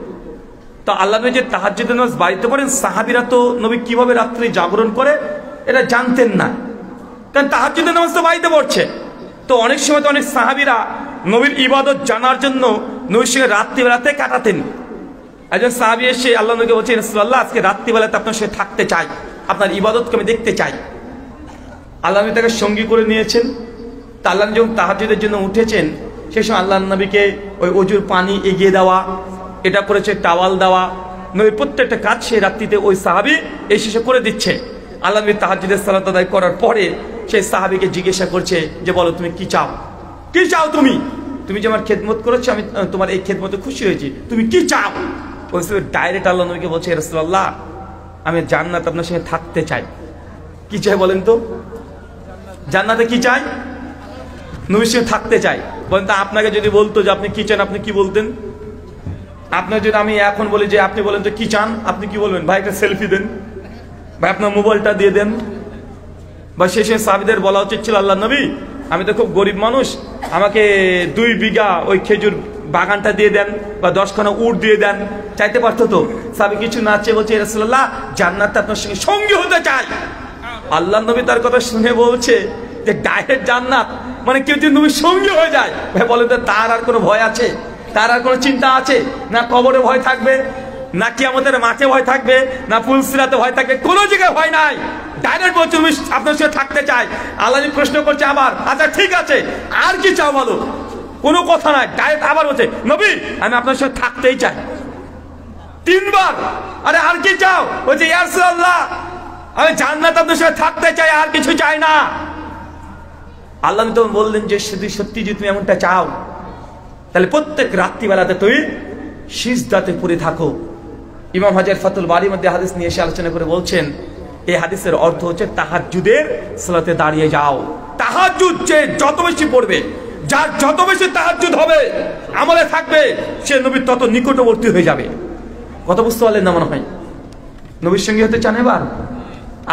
তো আল্লাহ নবী যে তাহাজ্জুদের নামাজ বাড়িতে পড়েন, সাহাবীরা তো নবী কিভাবে রাত্রি জাগরণ করে এটা জানতেন না, কারণ তাহাজ্জুদের নামাজ তো বাড়িতে পড়ছে। তো অনেক সময় তো অনেক সাহাবীরা নবীর ইবাদত জানার জন্য নবীর সঙ্গে রাত্রিবেলাতে কাটাতেন। একজন সাহাবী এসে আল্লাহ নবীকে বলছেন, রাসূলুল্লাহ আজকে রাত্রিবেলাতে আপনার সঙ্গে থাকতে চাই, আপনার ইবাদতকে আমি দেখতে চাই। আল্লাহ নবী তাকে সঙ্গী করে নিয়েছেন। তা আল্লাহ যখন তাহাজ্জুদের জন্য উঠেছেন, সেই সময় আল্লাহ নবীকে ওই অজুর পানি এগিয়ে দেওয়া, এটা করেছে টাওয়াল দেওয়া, নবীর প্রত্যেকটা কাজ সেই রাত্রিতে ওই সাহাবী এসে শেষে করে দিচ্ছে। আল্লাহ নবী তাহাজ্জুদের সালাত আদায় করার পরে সেই সাহাবীকে জিজ্ঞাসা করছে যে বলো তুমি কি চাও, কি চাও তুমি? তুমি যে আমার খেদমত করেছো, আমি তোমার এই খেদমতে খুশি হয়েছি, তুমি কি চাও? ওই ডাইরেক্ট আল্লাহ নবীকে বলছে, রাসূলুল্লাহ আমি জান্নাত আপনার সঙ্গে থাকতে চাই। কি চাই বলেন তো? জান্নাতে কি চাই? নবীর সঙ্গে থাকতে চাই। বলেন তো আপনাকে যদি বলতো যে আপনি কি চান, আপনি কি বলতেন? আপনার যদি আমি এখন বলি যে আপনি বলেন তো কি চান, আপনি কি বলবেন? ভাই একটা সেলফি দেন, ভাই আপনার মোবাইলটা দিয়ে দেন। বা শেষে সাহাবীদের বলা উচিত ছিল, আল্লাহ নবী আমি তো খুব গরিব মানুষ, আমাকে 2 বিঘা ওই খেজুর বাগানটা দিয়ে দেন বা 10খানা উট দিয়ে দেন। চাইতে পারতো তো। সাহাবী কিছু না চেয়ে বলছে, ইয়া রাসূলুল্লাহ জান্নাতে আপনার সঙ্গে সঙ্গী হতে চাই। আল্লাহ নবী তার কথা শুনে বলছে যে ডাইরেক্ট জান্নাত, মানে কেউ যদি নবীর সঙ্গী হয়ে যায়, ভাই বলেন তো তার আর কোনো ভয় আছে? তার আর কোনো চিন্তা আছে? না কবরে ভয় থাকবে, না কিয়ামতের মাঠে ভয় থাকবে, না ফুলসিরাতে ভয় থাকবে, কোনো জায়গায় ভয় নাই। ডাইরেক্ট বলছে তুমি আপনার সঙ্গে থাকতে চাই। আল্লাহ প্রশ্ন করছে আবার, আচ্ছা ঠিক আছে আর কি চাও বলো? কোনো কথা নাই, ডাইরেক্ট আবার বলছে নবী আমি আপনার সঙ্গে থাকতেই চাই। 3 বার। আরে আর কি চাও? বলছে ইয়া রাসূলুল্লাহ আমি জান্নাত আপনার সঙ্গে থাকতে চাই, আর কিছু চাই না। আল্লাহ তো বললেন যে সত্যি যদি তুমি এমনটা চাও তাহলে প্রত্যেক রাত্রিবেলাতে তুই সিজদাতে পড়ে থাকো। ইমাম হাজার ফাতুল বারির মধ্যে হাদিস নিয়ে এসে আলোচনা করে বলছেন এই হাদিসের অর্থ হচ্ছে তাহাজ্জুদের সালাতে দাঁড়িয়ে যাও। তাহাজ্জুদ যে যত বেশি পড়বে, যার যত বেশি তাহাজ্জুদ হবে আমলে থাকবে, সে নবীর তত নিকটবর্তী হয়ে যাবে। কথা বুঝতে পারলেন না মনে হয়? নবীর সঙ্গে হতে চান এবার?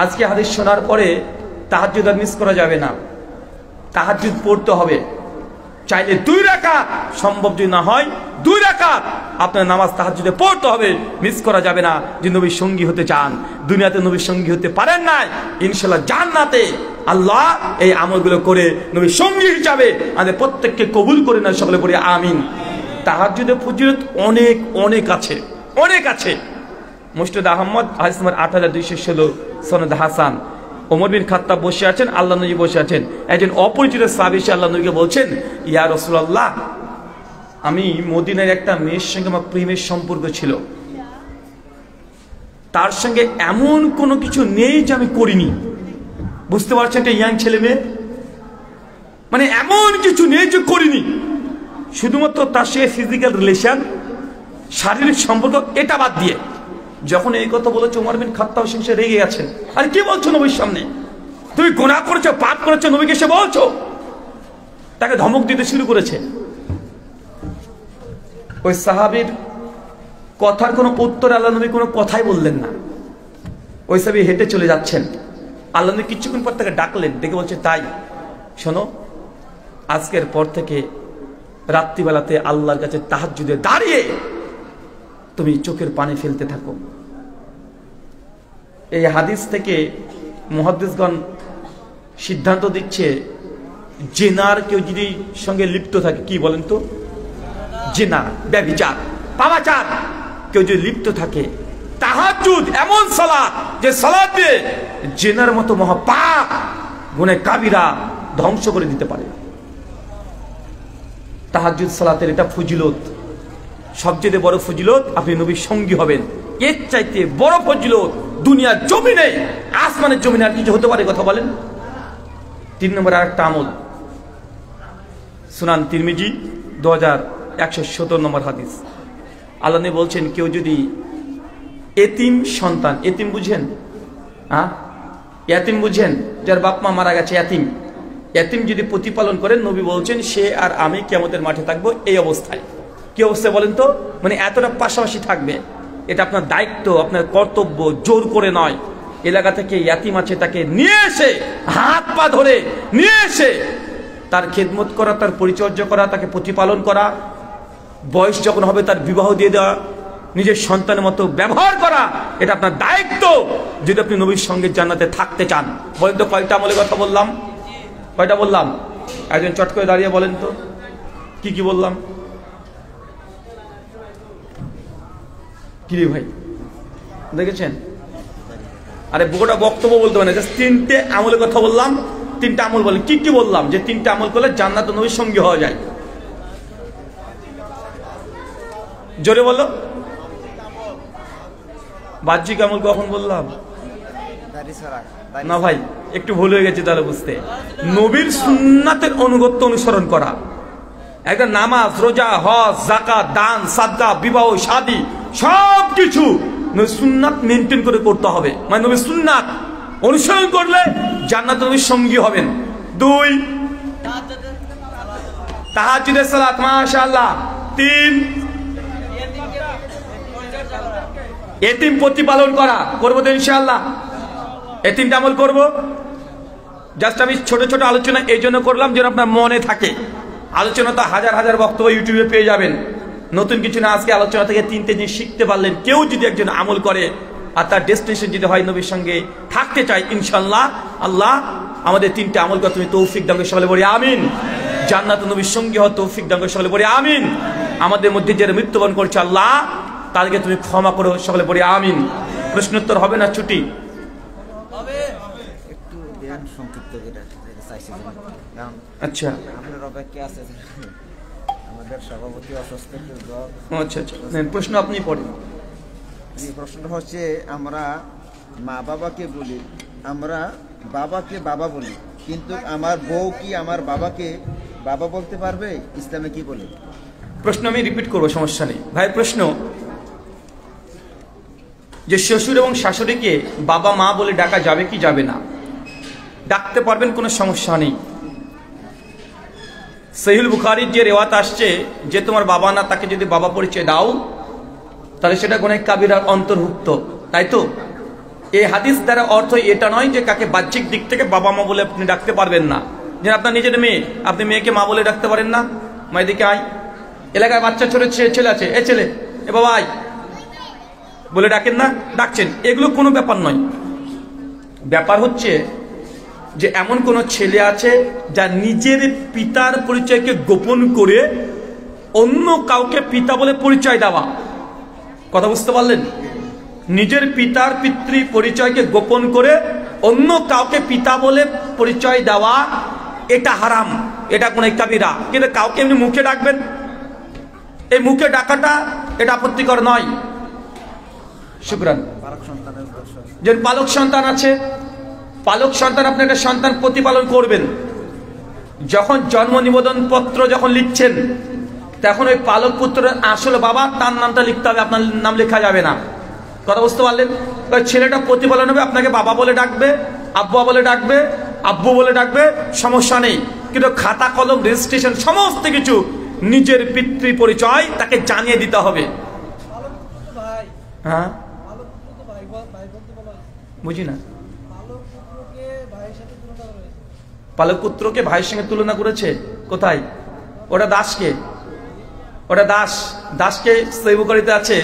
আজকে হাদিস শোনার পরে তাহাজ্জুদ আর মিস করা যাবে না, তাহাজ্জুদ পড়তে হবে। চাইলে 2 রাকাত, সম্ভব যদি না হয় 2 রাকাত আপনার নামাজ তাহাজ্জুদে পড়তে হবে, মিস করা যাবে না। যে নবীর সঙ্গী হতে চান, দুনিয়াতে নবীর সঙ্গী হতে পারেন নাই, ইনশাআল্লাহ জান্নাতে আল্লাহ এই আমলগুলো করে নবীর সঙ্গী হিসাবে আমাদের প্রত্যেককে কবুল করে না। সকলে বলি আমিন। তাহাজ্জুদের ফজিলত অনেক অনেক আছে, অনেক আছে। মুস্তাদ আহমদ হাদিস নম্বর 8216 সনদ হাসান। ওমর বিন খাত্তাব বসে আছেন, আল্লাহ নবী বসে আছেন। একজন অপরিচিত সাহাবী এসে আল্লাহ নবীকে বলছেন, ইয়া রাসূলুল্লাহ আমি মদিনার একটা মেয়ের সঙ্গে আমার প্রেমের সম্পর্ক ছিল, তার সঙ্গে এমন কোনো কিছু নেই যে আমি করিনি। বুঝতে পারছেন একটা ইয়াং ছেলে মেয়ে, মানে এমন কিছু নেই যে করিনি, শুধুমাত্র তার সঙ্গে ফিজিক্যাল রিলেশন, শারীরিক সম্পর্ক, এটা বাদ দিয়ে। যখন এই কথা বলেছে ওমর বিন খাত্তাব সে রেগে গেছেন। আরে কি বলছো নবীর সামনে? তুমি গুনাহ করেছো, পাপ করেছো, নবীকে সে বলছো? তাকে ধমক দিতে শুরু করেছে। ওই সাহাবীর কথার কোনো উত্তর আল্লাহ নবী কোনো কথাই বললেন না। ওই সাহাবী হেঁটে চলে যাচ্ছেন। আল্লাহ নবী কিছুক্ষণ পর তাকে ডাকলেন, ডেকে বলছে তাই শোনো, আজকের পর থেকে রাত্রিবেলাতে আল্লাহর কাছে তাহাজ্জুদে দাঁড়িয়ে তুমি চোখের পানি ফেলতে থাকো। এই হাদিস থেকে মুহাদ্দিসগণ সিদ্ধান্ত দিচ্ছে জিনার কেউ যদি সঙ্গে লিপ্ত থাকে, কি বলেন তো, জিনা, ব্যভিচার, পাপাচার কেউ যদি লিপ্ত থাকে, তাহাজ্জুদ এমন সালাত যে সালাতে জিনার মতো মহাপাপ গুনাহ কাবিরা ধ্বংস করে দিতে পারে। তাহাজ্জুদ সালাতের এটা ফজিলত, সবচেয়ে বড় ফজিলত আপনি নবীর সঙ্গী হবেন। এর চাইতে বড় ফজিলত দুনিয়ার জমিনে, আসমানের জমিনে আর কিছু হতে পারে? কথা বলেন। 3 নম্বর আরেকটা আমল, সুনান তিরমিজি 2117 নম্বর হাদিস। আল্লাহ নবী বলছেন কেউ যদি এতিম সন্তান, এতিম বুঝেন? এতিম বুঝেন? যার বাপ মা মারা গেছে, এতিম, এতিম যদি প্রতিপালন করেন, নবী বলছেন সে আর আমি কিয়ামতের মাঠে থাকবো এই অবস্থায়। কি অবস্থা বলেন তো? মানে এতটা পাশাপাশি থাকবে। এটা আপনার দায়িত্ব, আপনার কর্তব্য, জোর করে নয়। এলাকা থেকে ইয়াতিম আছে তাকে নিয়ে এসে হাত পা ধরে নিয়ে এসে তার খেদমত করা, তার পরিচর্যা করা, তাকে প্রতিপালন করা, বয়স যখন হবে তার বিবাহ দিয়ে দেওয়া, নিজের সন্তানের মতো ব্যবহার করা, এটা আপনার দায়িত্ব যদি আপনি নবীর সঙ্গে জান্নাতে থাকতে চান। বলেন তো কয়টা আমলের কথা বললাম? কয়টা বললাম? একজন চট করে দাঁড়িয়ে বলেন তো কি কি বললাম? কি রে ভাই, দেখেছেন? আরে গোটা বক্তব্য বলতে পারে না, জাস্ট 3টে আমলের কথা বললাম। 3টে আমল বলেন, কি কি বললাম? যে 3টে আমল করলে জান্নাত নবীর সঙ্গী হওয়া যায়। জোরে বলো। বাহ্যিক আমল কখন বললাম? না ভাই, একটু ভুল হয়ে গেছে তাহলে বুঝতে। নবীর সুন্নাতের অনুগত্য অনুসরণ করা, একটা নামাজ, রোজা, হজ, যাকাত, দান, সাদকা, বিবাহ, শাদী সবকিছু নবীর সুন্নাত মেনটেন করে করতে হবে। মানে নবীর সুন্নাত অনুসরণ করলে জান্নাত নবীর সঙ্গী হবেন। 2 তাহাজ্জুদের সালাত, মাশাআল্লাহ। 3 এতিম প্রতিপালন করা, করবো তো ইনশাআল্লাহ। এতিমটা আমল করবো। জাস্ট আমি ছোট ছোট আলোচনা এই জন্য করলাম যেন আপনার মনে থাকে। আলোচনা তো হাজার হাজার বক্তব্য ইউটিউবে পেয়ে যাবেন, নতুন কিছু না। আজকে আলোচনা থেকে 3টে জিনিস শিখতে পারলেন। কেউ যদি একজন আমল করে আর তার ডেস্টিনেশন যদি হয় নবীর সঙ্গে থাকতে চাই, ইনশাআল্লাহ আল্লাহ আমাদের 3টে আমল করে তুমি তৌফিক দান করে, সকলে বলি আমিন। জান্নাত নবীর সঙ্গী হওয়া তৌফিক দান করে, সকলে বলি আমিন। আমাদের মধ্যে যারা মৃত্যুবরণ করছে আল্লাহ তাদেরকে তুমি ক্ষমা করো, সকলে বলি আমিন। প্রশ্নোত্তর হবে না, ছুটি? আচ্ছা আচ্ছা আচ্ছা, প্রশ্ন আপনি পড়েন। প্রশ্নটা হচ্ছে, আমরা মা বাবাকে বলি, আমরা বাবাকে বাবা বলি, কিন্তু আমার বউ কি আমার বাবাকে বাবা বলতে পারবে? ইসলামে কি বলে? প্রশ্ন আমি রিপিট করবো, সমস্যা নেই ভাই। প্রশ্ন যে শ্বশুর এবং শাশুড়িকে বাবা মা বলে ডাকা যাবে কি যাবে না? ডাকতে পারবেন, কোনো সমস্যা নেই। সহিহুল বুখারীর যে রেওয়াত আসছে যে তোমার বাবা না তাকে যদি বাবা পরিচয় দাও তাহলে সেটা গুনাহ কাবিরার অন্তর্ভুক্ত, তাই তো? এই হাদিস দ্বারা অর্থ এটা নয় যে কাকে বাহ্যিক দিক থেকে বাবা মা বলে আপনি ডাকতে পারবেন না। যে আপনার নিজের মেয়ে, আপনি মেয়েকে মা বলে ডাকতে পারেন না? মা এদিকে আয়। এলাকায় বাচ্চা ছোট ছেলে আছে, এ ছেলে, এ বাবা আয় বলে ডাকেন না? ডাকছেন, এগুলো কোনো ব্যাপার নয়। ব্যাপার হচ্ছে যে এমন কোন ছেলে আছে যা নিজের পিতার পরিচয়কে গোপন করে অন্য কাউকে পিতা বলে পরিচয় দেওয়া। কথা বুঝতে পারলেন? নিজের পিতার পিতৃ পরিচয়কে গোপন করে অন্য কাউকে পিতা বলে পরিচয় দেওয়া, এটা হারাম, এটা গুনাহ কাবিরা। কিন্তু কাউকে এমনি মুখে ডাকবেন, এই মুখে ডাকাটা এটা আপত্তিকর নয়। শুকরান। যে পালক সন্তান আছে, পালক সন্তান, আপনি একটা সন্তান প্রতিপালন করবেন, যখন জন্ম নিবন্ধন পত্র যখন লিখছেন তখন ওই পালক পুত্রের আসল বাবা তার নামটা লিখতে হবে, আপনার নাম লেখা যাবে না। কথা বুঝতে পারলেন? ছেলেটা প্রতিপালন হবে, আপনাকে বাবা বলে ডাকবে, আব্বা বলে ডাকবে, আব্বু বলে ডাকবে, সমস্যা নেই। কিন্তু খাতা কলম রেজিস্ট্রেশন সমস্ত কিছু নিজের পিতৃ পরিচয় তাকে জানিয়ে দিতে হবে। হ্যাঁ, বুঝি না। পালক পুত্রকে ভাইয়ের সঙ্গে তুলনা করেছে, কোথায়? ওটা দাসকে, ওটা দাস, দাসকে সহিহ বুখারীতে আছে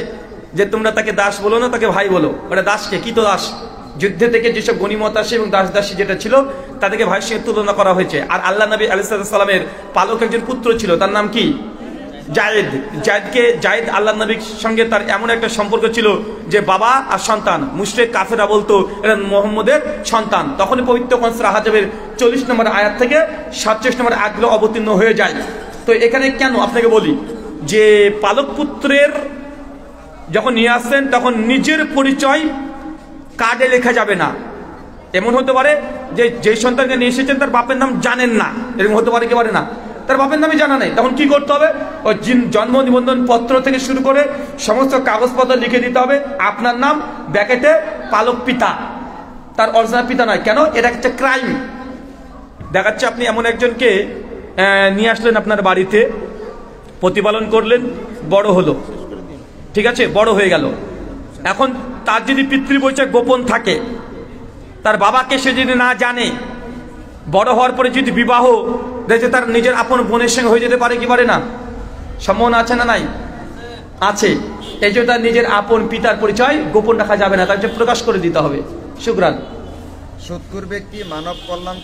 যে তোমরা তাকে দাস বলো না, তাকে ভাই বলো। ওটা দাসকে, কি তো দাস, যুদ্ধে থেকে যেসব গনিমত আসে এবং দাস দাসী যেটা ছিল তাদেরকে ভাইয়ের সঙ্গে তুলনা করা হয়েছে। আর আল্লাহ নবী আলাইহিস সালামের পালক একজন পুত্র ছিল, তার নাম কি? জায়েদ। জায়েদ আল্লাহ নবীর সঙ্গে তার এমন একটা সম্পর্ক ছিল যে বাবা আর সন্তান। মুশরিক কাফেররা বলতো এটা মুহাম্মদের সন্তান। তখনই পবিত্র সূরা আহজাবের 40 নম্বর আয়াত থেকে 47 নম্বর আয়াতগুলো অবতীর্ণ হয়ে যায়। তো এখানে কেন আপনাকে বলি যে পালক পুত্রের যখন নিয়ে আসছেন তখন নিজের পরিচয় কার্ডে লেখা যাবে না। এমন হতে পারে যে সন্তানকে নিয়ে এসেছেন তার বাপের নাম জানেন না, এরকম হতে পারে কি পারে না? তার বাপের নামই জানা নেই, তখন কি করতে হবে? ওই জন্ম নিবন্ধন পত্র থেকে শুরু করে সমস্ত কাগজপত্র লিখে দিতে হবে আপনার নাম, ব্যাকেটে পালক পিতা, তার অরিজিনাল পিতা নয়। কেন? এটা একটা ক্রাইম। দেখাচ্ছে আপনি এমন একজনকে নিয়ে আসলেন আপনার বাড়িতে, প্রতিপালন করলেন, বড় হলো, ঠিক আছে, বড় হয়ে গেল। এখন তার যদি পিতৃ পরিচয় গোপন থাকে, তার বাবাকে সে যদি না জানে, বড় হওয়ার পরে যদি বিবাহ দেখে তার নিজের আপন বোনের সঙ্গে হয়ে যেতে পারে কি পারে না? সম্ভাবনা আছে না নাই? আছে। এই জন্য তার নিজের আপন পিতার পরিচয় গোপন রাখা যাবে না, তাকে প্রকাশ করে দিতে হবে। শুকরান। সৎকর ব্যক্তি মানব কল্যাণ